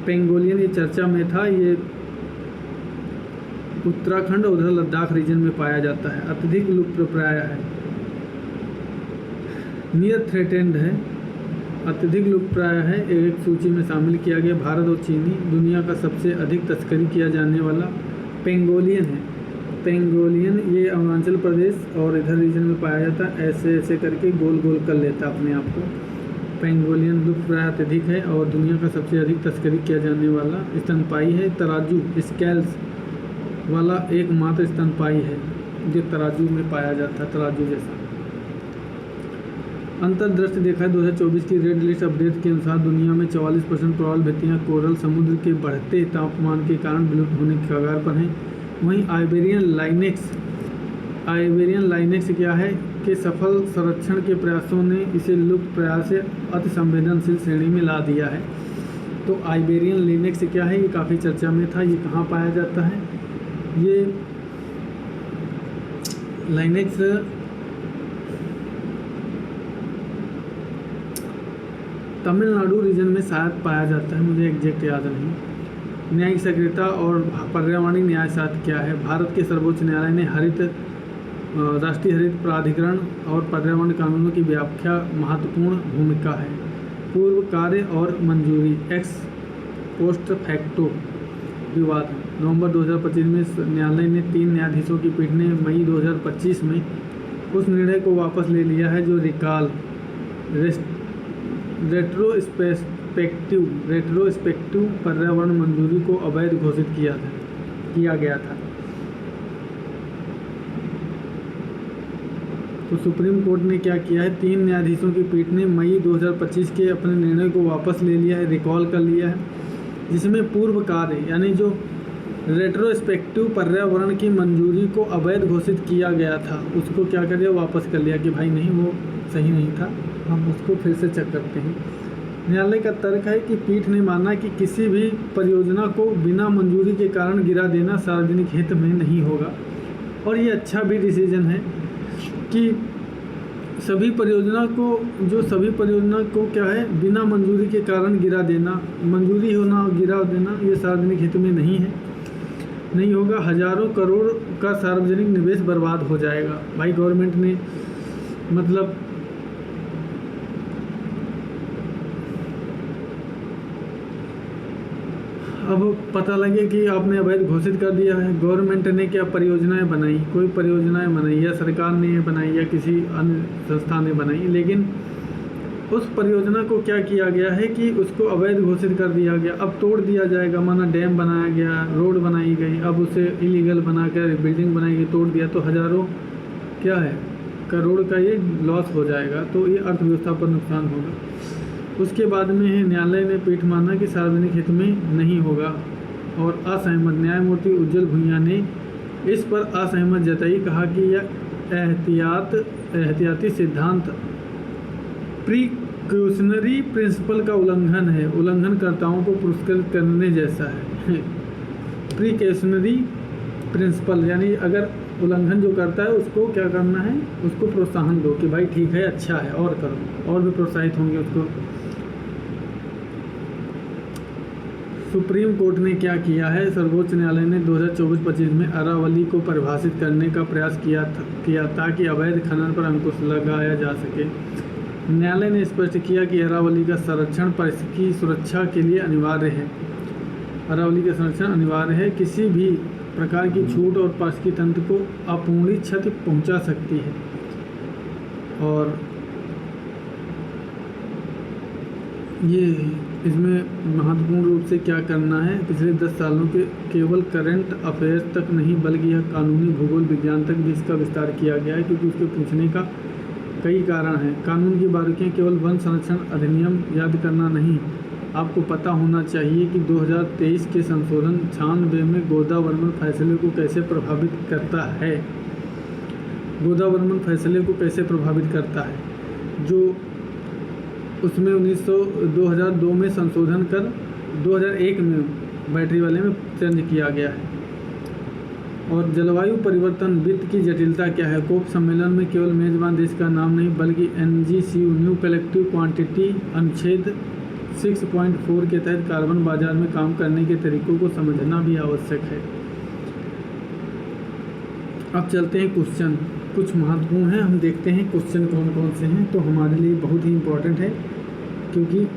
पेंगोलियन ये चर्चा में था, ये उत्तराखंड और उधर लद्दाख रीजन में पाया जाता है। अत्यधिक लुप्त प्राय है, नियर थ्रेटेंड है, अत्यधिक लुप्त प्राय है। एक सूची में शामिल किया गया। भारत और चीनी दुनिया का सबसे अधिक तस्करी किया जाने वाला पेंगोलियन है। पेंगोलियन ये अरुणाचल प्रदेश और इधर रीजन में पाया जाता है। ऐसे करके गोल गोल कर लेता अपने आप को। पेंगोलियन लुप्त प्राय अत्यधिक है और दुनिया का सबसे अधिक तस्करी किया जाने वाला स्तनपायी है। तराजू स्केल्स वाला एकमात्र स्तनपायी है जो तराजू में पाया जाता है, तराजू जैसा। अंतर्दृष्टि देखा है 2024 की रेड लिस्ट अपडेट के अनुसार दुनिया में 44% प्रवालभित्तियाँ कोरल समुद्र के बढ़ते तापमान के कारण विलुप्त होने के कगार पर हैं। वहीं आइबेरियन लाइनेक्स क्या है कि सफल संरक्षण के प्रयासों ने इसे लुप्त प्राय से अति संवेदनशील श्रेणी में ला दिया है। तो आइबेरियन लाइनेक्स क्या है, ये काफ़ी चर्चा में था। ये कहाँ पाया जाता है, ये लाइनेक्स तमिलनाडु रीजन में शायद पाया जाता है, मुझे एग्जैक्ट याद नहीं। न्यायिक सक्रियता और पर्यावरणीय न्याय साथ क्या है। भारत के सर्वोच्च न्यायालय ने हरित राष्ट्रीय हरित प्राधिकरण और पर्यावरण कानूनों की व्याख्या महत्वपूर्ण भूमिका है। पूर्व कार्य और मंजूरी एक्स पोस्ट फैक्टो विवाद। नवंबर 2025 में न्यायालय ने 3 न्यायाधीशों की पीठ ने मई 2025 में उस निर्णय को वापस ले लिया है जो रिकॉल रेट्रोस्पेक्टिव पर्यावरण मंजूरी को अवैध घोषित किया गया था। तो सुप्रीम कोर्ट ने क्या किया है, 3 न्यायाधीशों की पीठ ने मई 2025 के अपने निर्णय को वापस ले लिया है, रिकॉल कर लिया है, जिसमें पूर्व कार्य यानी जो रेट्रोस्पेक्टिव पर्यावरण की मंजूरी को अवैध घोषित किया गया था उसको क्या कर दिया, वापस कर लिया कि भाई नहीं वो सही नहीं था, हम उसको फिर से चेक करते हैं। न्यायालय का तर्क है कि पीठ ने माना कि किसी भी परियोजना को बिना मंजूरी के कारण गिरा देना सार्वजनिक हित में नहीं होगा। और ये अच्छा भी डिसीजन है कि सभी परियोजना को क्या है, बिना मंजूरी के कारण गिरा देना, मंजूरी होना और गिरा देना ये सार्वजनिक हित में नहीं होगा। हजारों करोड़ का सार्वजनिक निवेश बर्बाद हो जाएगा। भाई गवर्नमेंट ने मतलब अब पता लगे कि आपने अवैध घोषित कर दिया है, गवर्नमेंट ने क्या परियोजनाएं बनाई, कोई परियोजनाएं बनाई या सरकार ने बनाई या किसी अन्य संस्था ने बनाई, लेकिन उस परियोजना को क्या किया गया है कि उसको अवैध घोषित कर दिया गया। अब तोड़ दिया जाएगा, माना डैम बनाया गया, रोड बनाई गई, अब उसे इलीगल बनाकर बिल्डिंग बनाई गई, तोड़ दिया तो हज़ारों क्या है करोड़ का ये लॉस हो जाएगा, तो ये अर्थव्यवस्था पर नुकसान होगा। उसके बाद में न्यायालय ने पीठ माना कि सार्वजनिक हित में नहीं होगा और असहमत न्यायमूर्ति उज्ज्वल भुइयां ने इस पर असहमत जताई, कहा कि यह एहतियाती सिद्धांत प्रिकॉशनरी प्रिंसिपल का उल्लंघन है, उल्लंघनकर्ताओं को पुरस्कृत करने जैसा है। प्रिकॉशनरी प्रिंसिपल यानी अगर उल्लंघन जो करता है उसको क्या करना है, उसको प्रोत्साहन दो कि भाई ठीक है, अच्छा है और करो, और भी प्रोत्साहित होंगे उसको। सुप्रीम कोर्ट ने क्या किया है, सर्वोच्च न्यायालय ने 2024-25 में अरावली को परिभाषित करने का प्रयास किया ताकि अवैध खनन पर अंकुश लगाया जा सके। न्यायालय ने स्पष्ट किया कि अरावली का संरक्षण परिस्थिति की सुरक्षा के लिए अनिवार्य है। अरावली का संरक्षण अनिवार्य है, किसी भी प्रकार की छूट और पारिस्थितिकी तंत्र को अपूर्णीय क्षति पहुंचा सकती है। और ये इसमें महत्वपूर्ण रूप से क्या करना है, पिछले 10 सालों के केवल करंट अफेयर्स तक नहीं बल्कि यह कानूनी भूगोल विज्ञान तक भी इसका विस्तार किया गया है, क्योंकि उसके पूछने का कई कारण हैं। कानून की बारीकियां केवल वन संरक्षण अधिनियम याद करना नहीं, आपको पता होना चाहिए कि 2023 के संशोधन 96 में गोदावरी फैसले को कैसे प्रभावित करता है। गोदावरी फैसले को कैसे प्रभावित करता है, जो उसमें 2002 में संशोधन कर 2001 में बैटरी वाले में चेंज किया गया है। और जलवायु परिवर्तन वित्त की जटिलता क्या है, कोप सम्मेलन में केवल मेजबान देश का नाम नहीं बल्कि NGCU न्यू कलेक्टिव क्वांटिटी अनुच्छेद 6.4 के तहत कार्बन बाजार में काम करने के तरीकों को समझना भी आवश्यक है। अब चलते हैं क्वेश्चन, कुछ महत्वपूर्ण हैं, हम देखते हैं क्वेश्चन कौन कौन से हैं। तो हमारे लिए बहुत ही इम्पोर्टेंट है, क्योंकि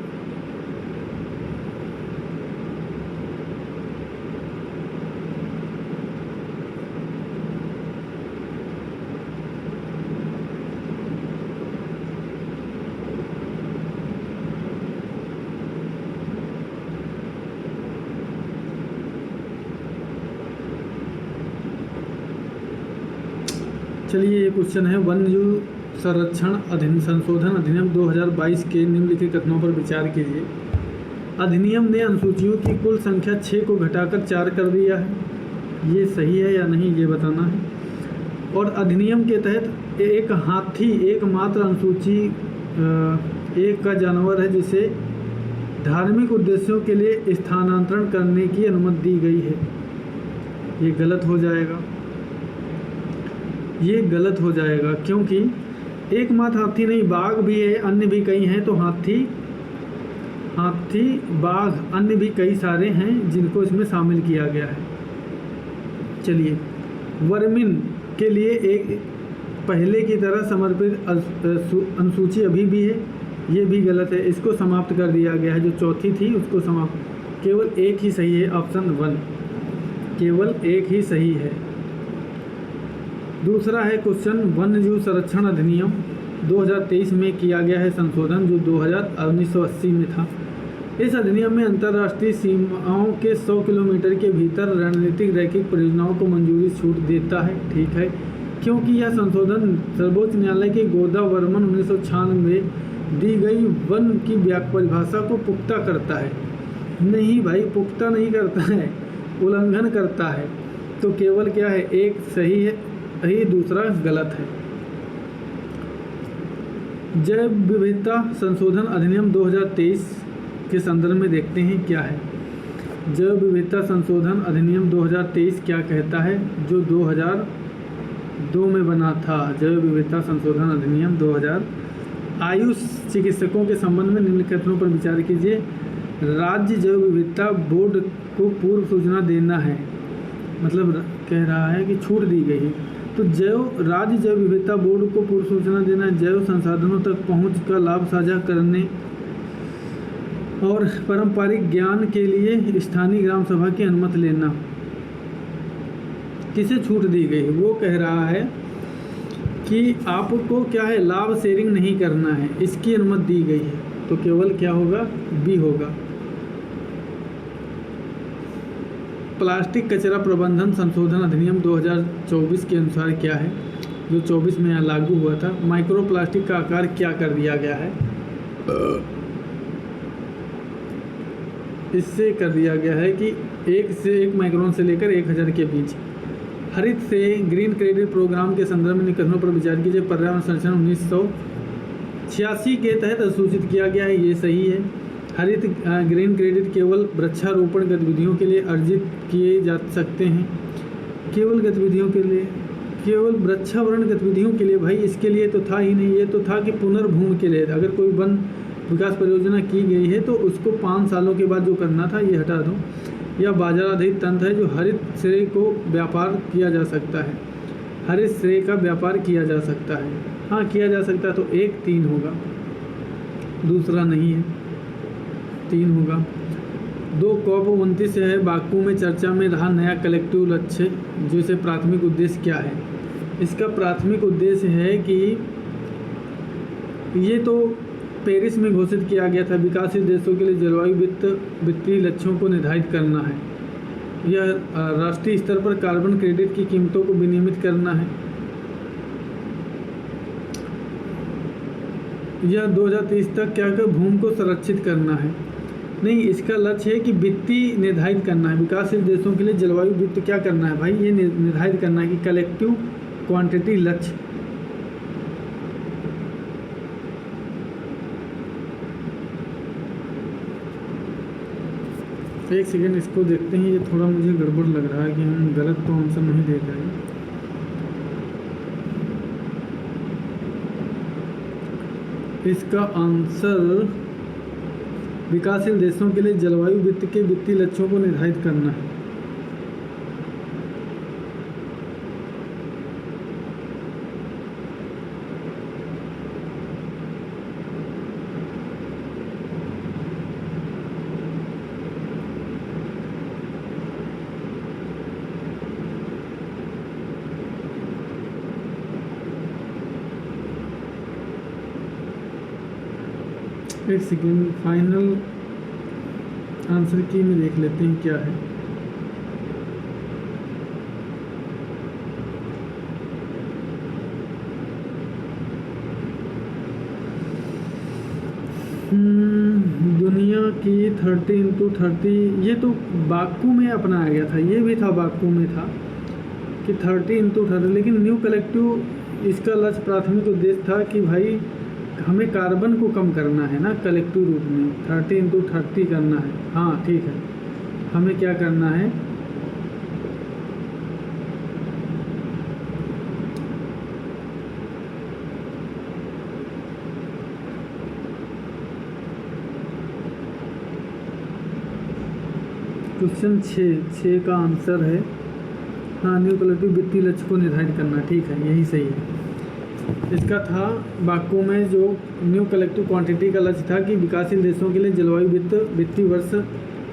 चलिए ये क्वेश्चन है, वन्यजीव संरक्षण संशोधन अधिनियम 2022 के निम्नलिखित कथनों पर विचार कीजिए। अधिनियम ने अनुसूचियों की कुल संख्या 6 को घटाकर 4 कर दिया है, ये सही है या नहीं ये बताना है। और अधिनियम के तहत एक हाथी एकमात्र अनुसूची 1 का जानवर है जिसे धार्मिक उद्देश्यों के लिए स्थानांतरण करने की अनुमति दी गई है, ये गलत हो जाएगा, ये गलत हो जाएगा, क्योंकि एकमात्र हाथी नहीं, बाघ भी है, अन्य भी कई हैं। तो हाथी बाघ अन्य भी कई सारे हैं जिनको इसमें शामिल किया गया है। चलिए, वर्मिन के लिए पहले की तरह समर्पित अनुसूची अभी भी है, ये भी गलत है, इसको समाप्त कर दिया गया है। जो चौथी थी उसको समाप्त, केवल एक ही सही है, ऑप्शन 1 केवल एक ही सही है। दूसरा है क्वेश्चन, वन्यजीव संरक्षण अधिनियम 2023 में किया गया है संशोधन, जो 1980 में था। इस अधिनियम में अंतर्राष्ट्रीय सीमाओं के 100 किलोमीटर के भीतर रणनीतिक रैखिक परियोजनाओं को मंजूरी छूट देता है, ठीक है, क्योंकि यह संशोधन सर्वोच्च न्यायालय के गोदावर्मन 1996 में दी गई वन की परिभाषा को पुख्ता करता है। नहीं भाई, पुख्ता नहीं करता है, उल्लंघन करता है। तो केवल क्या है, एक सही है, सही, दूसरा गलत है। जैव विविधता संशोधन अधिनियम 2023 के संदर्भ में देखते हैं क्या है। जैव विविधता संशोधन अधिनियम 2023 क्या कहता है, जो 2002 में बना था। जैव विविधता संशोधन अधिनियम 2000। आयुष चिकित्सकों के संबंध में निम्न कथनों पर विचार कीजिए। राज्य जैव विविधता बोर्ड को पूर्व सूचना देना है, मतलब कह रहा है कि छूट दी गई। तो राज्य जैव विविधता बोर्ड को पूर्व सूचना देना, जैव संसाधनों तक पहुंच का लाभ साझा करने और पारंपरिक ज्ञान के लिए स्थानीय ग्राम सभा की अनुमति लेना। किसे छूट दी गई? वो कह रहा है कि आपको क्या है, लाभ शेयरिंग नहीं करना है, इसकी अनुमति दी गई है। तो केवल क्या होगा, बी होगा। प्लास्टिक कचरा प्रबंधन संशोधन अधिनियम 2024 के अनुसार क्या है, जो 24 में यहाँ लागू हुआ था। माइक्रो प्लास्टिक का आकार क्या कर दिया गया है, इससे कर दिया गया है कि 1 से 1 माइक्रोन से लेकर 1000 के बीच। हरित से ग्रीन क्रेडिट प्रोग्राम के संदर्भ में निकलनों पर विचार कीजिए। पर्यावरण संरक्षण 1986 के तहत अधिसूचित किया गया है, ये सही है। हरित ग्रीन क्रेडिट केवल वृक्षारोपण गतिविधियों के लिए अर्जित किए जा सकते हैं, केवल गतिविधियों के लिए, केवल वृक्षावरण गतिविधियों के लिए। भाई इसके लिए तो था ही नहीं, ये तो था कि पुनर्भूमि के लिए। अगर कोई वन विकास परियोजना की गई है तो उसको 5 सालों के बाद जो करना था ये हटा दो। यह बाजार आधारित तंत्र है, जो हरित श्रेय को व्यापार किया जा सकता है, हरित श्रेय का व्यापार किया जा सकता है, हाँ किया जा सकता है। तो 1 3 होगा, दूसरा नहीं है, 3 होगा। 2 COP29 है, बाकू में चर्चा में रहा नया कलेक्टिव लक्ष्य, जो इसे प्राथमिक उद्देश्य क्या है। इसका प्राथमिक उद्देश्य है कि ये तो पेरिस में घोषित किया गया था, विकासशील देशों के लिए जलवायु वित्तीय लक्ष्यों को निर्धारित करना है। यह राष्ट्रीय स्तर पर कार्बन क्रेडिट की कीमतों को विनियमित करना है। यह 2030 तक क्या कर भूमि को संरक्षित करना है। नहीं, इसका लक्ष्य है कि वित्तीय निर्धारित करना है। विकासशील देशों के लिए जलवायु वित्त क्या करना है भाई, ये निर्धारित करना है कि कलेक्टिव क्वांटिटी लक्ष्य। एक सेकेंड इसको देखते हैं, ये थोड़ा मुझे गड़बड़ लग रहा है कि हम गलत तो आंसर नहीं दे रहे हैं। इसका आंसर विकासशील देशों के लिए जलवायु वित्त के वित्तीय लक्ष्यों को निर्धारित करना है। एक सेकेंड, फाइनल आंसर की में देख लेते हैं क्या है। दुनिया की 30x30, ये तो बाकू में अपनाया गया था, ये भी था बाकू में था कि 30x30, लेकिन न्यू कलेक्टिव इसका लक्ष्य प्राथमिक उद्देश्य था कि भाई हमें कार्बन को कम करना है ना, कलेक्टिव रूप में 30x30 करना है। हाँ ठीक है, हमें क्या करना है, क्वेश्चन 6 का आंसर है हाँ, न्यू कलेक्टिव वित्तीय लक्ष्य को निर्धारित करना। ठीक है, यही सही है। इसका था वाक्यों में जो न्यू कलेक्टिव क्वांटिटी का लक्ष्य था कि विकासशील देशों के लिए जलवायु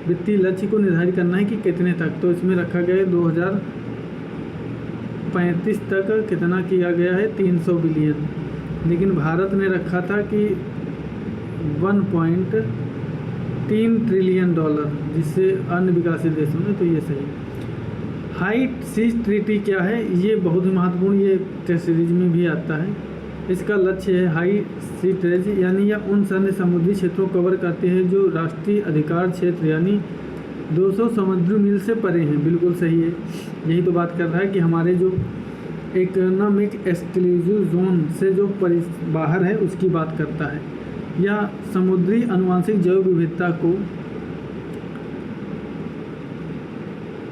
वित्तीय लक्ष्य को निर्धारित करना है कि कितने तक। तो इसमें रखा गया है 2035 तक कितना किया गया है 300 बिलियन, लेकिन भारत ने रखा था कि 1.3 ट्रिलियन डॉलर, जिससे अन्य विकासशील देशों में, तो ये सही है। हाई सीज ट्रीटी क्या है, ये बहुत ही महत्वपूर्ण, ये टेस्ट सीरीज में भी आता है। इसका लक्ष्य है हाई सी ट्रेज, यानी यह उन सैन्य समुद्री क्षेत्रों को कवर करते हैं जो राष्ट्रीय अधिकार क्षेत्र यानी 200 समुद्री मील से परे हैं। बिल्कुल सही है, यही तो बात कर रहा है कि हमारे जो इकोनॉमिक एक्सक्लूसिव जोन से जो बाहर है उसकी बात करता है। यह समुद्री आनुवंशिक जैव विविधता को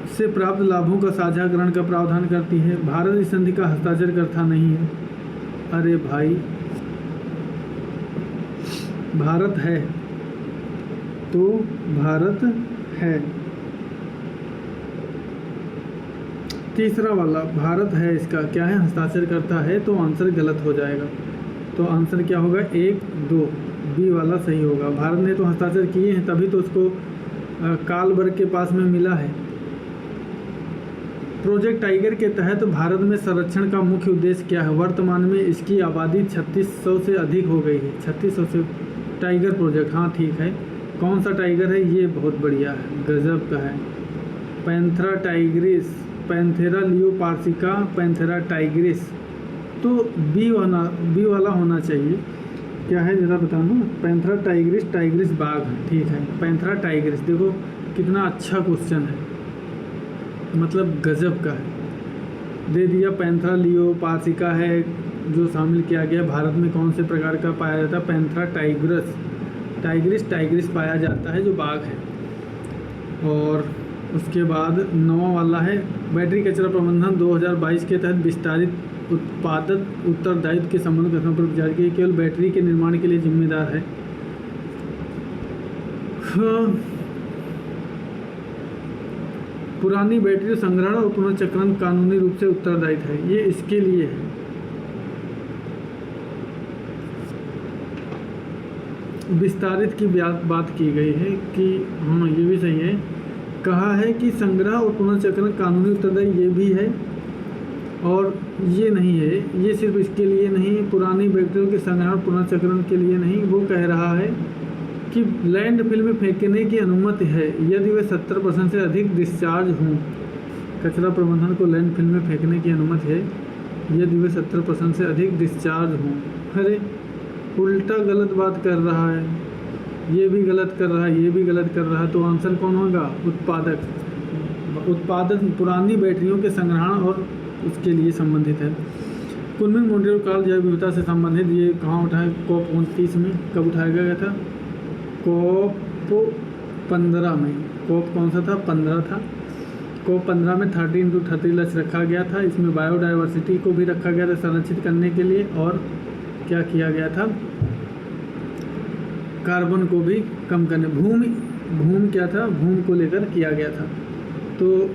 से प्राप्त लाभों का साझाकरण का प्रावधान करती है। भारत इस संधि का हस्ताक्षर करता नहीं है। अरे भाई, भारत है तो भारत है। तीसरा वाला भारत है, इसका क्या है, हस्ताक्षर करता है, तो आंसर गलत हो जाएगा। तो आंसर क्या होगा, 1, 2, बी वाला सही होगा। भारत ने तो हस्ताक्षर किए हैं, तभी तो उसको कालबर्ग के पास में मिला है। प्रोजेक्ट टाइगर के तहत भारत में संरक्षण का मुख्य उद्देश्य क्या है। वर्तमान में इसकी आबादी 3600 से अधिक हो गई है। 3600 से टाइगर प्रोजेक्ट, हाँ ठीक है। कौन सा टाइगर है, ये बहुत बढ़िया है, गजब का है। पैंथेरा टाइग्रिस, पैंथेरा लियोपार्सिका, पैंथेरा टाइग्रिस, तो बी वाला होना चाहिए। क्या है ज़रा बताना। पैंथेरा टाइग्रिस, टाइग्रिस बाघ, ठीक है। पैंथेरा टाइग्रिस, देखो कितना अच्छा क्वेश्चन है, मतलब गजब का है। दे दिया पैंथेरा लियोपार्सिका है जो शामिल किया गया। भारत में कौन से प्रकार का पाया जाता है, पैंथेरा टाइग्रिस पाया जाता है जो बाघ है। और उसके बाद 9वां वाला है बैटरी कचरा प्रबंधन 2022 के तहत विस्तारित उत्पादक उत्तरदायित्व के संबंध कथनों पर विचार किया। केवल बैटरी के निर्माण के लिए जिम्मेदार है। पुरानी बैटरी संग्रहण और पुनर्चक्रण कानूनी रूप से उत्तरदायित्व है, ये इसके लिए है। विस्तारित की बात की गई है कि हाँ ये भी सही है। कहा है कि संग्रह और पुनर्चक्रण कानूनी उत्तरदायी, ये भी है और ये नहीं है। ये सिर्फ इसके लिए नहीं, पुरानी बैटरियों के संग्रहण पुनर्चक्रण के लिए नहीं। वो कह रहा है कि लैंडफिल में फेंकने की अनुमति है यदि वे 70% से अधिक डिस्चार्ज हों। कचरा प्रबंधन को लैंडफिल में फेंकने की अनुमति है यदि वे 70% से अधिक डिस्चार्ज हों। अरे उल्टा गलत बात कर रहा है, ये भी गलत कर रहा है, ये भी गलत कर रहा है। तो आंसर कौन होगा, उत्पादक पुरानी बैटरियों के संग्रहण और उसके लिए संबंधित है। कुनमिंग मॉन्ट्रियल काल जैव विविधता से संबंधित, ये कहाँ उठाया, COP 29 में कब उठाया गया था, COP 15 में। COP कौन सा था, 15 था। COP 15 में 30x30 लक्ष्य रखा गया था। इसमें बायोडाइवर्सिटी को भी रखा गया था संरक्षित करने के लिए, और क्या किया गया था, कार्बन को भी कम करने, भूमि क्या था, भूमि को लेकर किया गया था। तो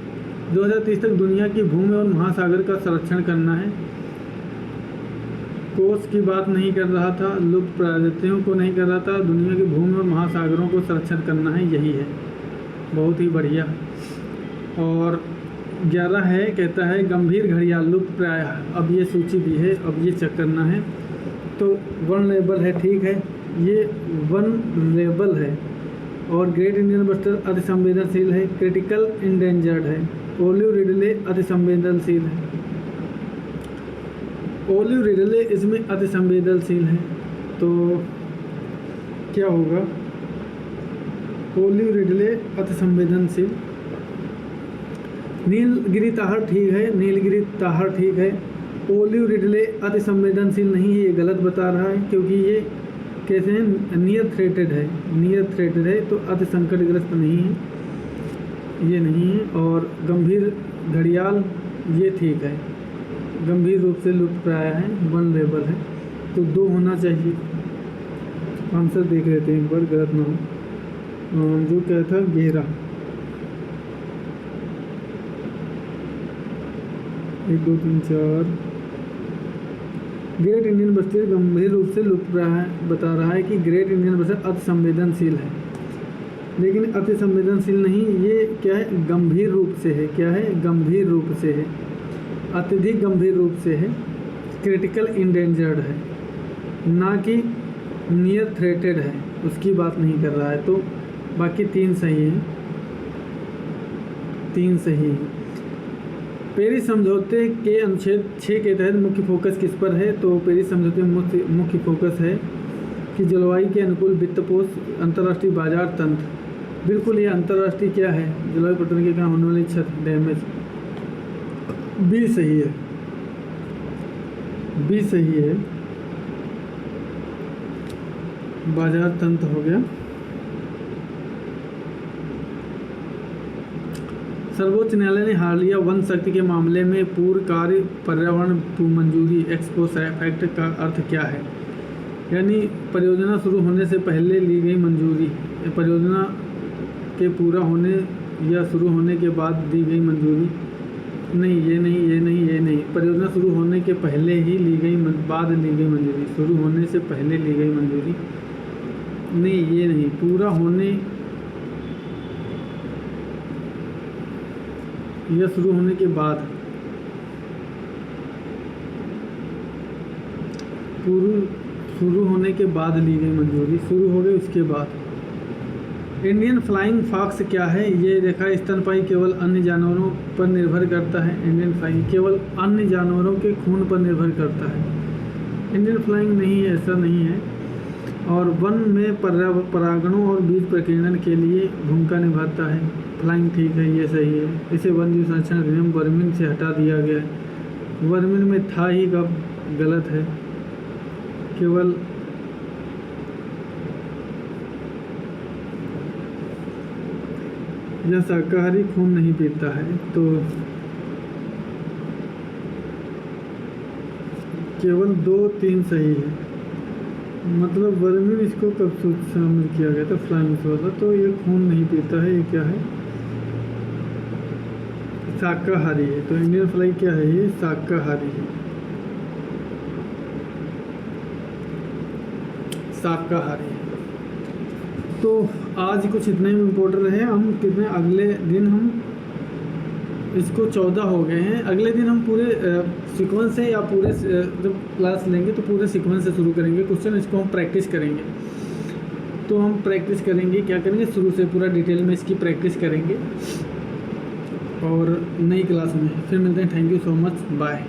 2030 तक दुनिया की भूमि और महासागर का संरक्षण करना है। कोष की बात नहीं कर रहा था, लुप्त प्रजातियों को नहीं कर रहा था, दुनिया की भूमि और महासागरों को संरक्षण करना है, यही है। बहुत ही बढ़िया। और 11 है, कहता है गंभीर घड़ियाल लुप्त प्राय। अब ये सूची दी है, अब ये चेक करना है। तो वनरेबल है, ठीक है, ये वनरेबल है। और ग्रेट इंडियन बस्टर अति संवेदनशील है। क्रिटिकल इंडेंजर्ड है। ओलिव रिडले अति संवेदनशील है। ओलिव रिडले इसमें अति संवेदनशील है, तो क्या होगा, ओलिव रिडले अति संवेदनशील। नीलगिरी ताहर ठीक है, नीलगिरी ताहर ठीक है। ओलिव रिडले अति संवेदनशील नहीं है, ये गलत बता रहा है, क्योंकि ये कैसे हैं, नियर थ्रेटेड है, तो अति संकटग्रस्त नहीं है, ये नहीं है। और गंभीर घड़ियाल ये ठीक है, गंभीर रूप से लुप्त प्राय है, वनरेबल है, तो 2 होना चाहिए। आंसर देख लेते हैं एक बार, गलत ना हो। जो क्या था, घेरा, 1 2 3 4, ग्रेट इंडियन बस्टर गंभीर रूप से लुप्त रहा है, बता रहा है कि ग्रेट इंडियन बस्टर अति संवेदनशील है, लेकिन अति संवेदनशील नहीं, ये क्या है, गंभीर रूप से है। क्या है, गंभीर रूप से है, अत्यधिक गंभीर रूप से है, क्रिटिकल इंडेंजर्ड है, ना कि नियर थ्रेटेड है, उसकी बात नहीं कर रहा है। तो बाकी 3 सही है, 3 सही है। पेरिस समझौते के अनुच्छेद 6 के तहत मुख्य फोकस किस पर है? तो पेरिस समझौते में मुख्य फोकस है कि जलवायु के अनुकूल वित्तपोष, अंतर्राष्ट्रीय बाजार तंत्र। बिल्कुल, ये अंतर्राष्ट्रीय क्या है, जलवायु परिवर्तन के कारण होने वाली क्षति, डैमेज। बी सही है, बी सही है, बाजार तंत्र हो गया। सर्वोच्च न्यायालय ने हालिया वन शक्ति के मामले में पूर्व कार्य पर्यावरण मंजूरी एक्सपोस एक्ट का अर्थ क्या है? यानी परियोजना शुरू होने से पहले ली गई मंजूरी, परियोजना के पूरा होने या शुरू होने के बाद दी गई मंजूरी। नहीं, ये नहीं, ये नहीं, ये नहीं। परियोजना शुरू होने के पहले ही ली गई, बाद ली गई मंजूरी। शुरू होने से पहले ली गई मंजूरी नहीं, ये नहीं। पूरा होने या शुरू होने के बाद, शुरू होने के बाद ली गई मंजूरी, शुरू हो गई उसके बाद। इंडियन फ्लाइंग फॉक्स क्या है? ये देखा, स्तनपायी केवल अन्य जानवरों पर निर्भर करता है। इंडियन फ्लाइंग केवल अन्य जानवरों के खून पर निर्भर करता है। इंडियन फ्लाइंग नहीं है, ऐसा नहीं है। और वन में परागणों और बीज प्रकीर्णन के लिए भूमिका निभाता है। फ्लाइंग ठीक है, ये सही है। इसे वन जीव संरक्षण अधिनियम वर्मिन से हटा दिया गया है। वर्मिन में था ही कब, गलत है। केवल यह शाकाहारी खून नहीं पीता है, तो केवल 2, 3 सही है। मतलब वर्मिन इसको कब शामिल किया गया था, फ्लाइंग वाला, तो ये खून नहीं पीता है। ये क्या है, शाकाहारी है। तो इंडियन फ्लाई क्या है, ये शाकाहारी है, शाकाहारी है। तो आज कुछ इतने ही इम्पोर्टेंट रहे। हम कितने, अगले दिन हम इसको 14 हो गए हैं। अगले दिन हम पूरे सीक्वेंस से, या पूरे जब क्लास लेंगे तो पूरे सीक्वेंस से शुरू करेंगे क्वेश्चन। इसको हम प्रैक्टिस करेंगे। तो हम प्रैक्टिस करेंगे, क्या करेंगे, शुरू से पूरा डिटेल में इसकी प्रैक्टिस करेंगे और नई क्लास में फिर मिलते हैं। Thank you so much, bye.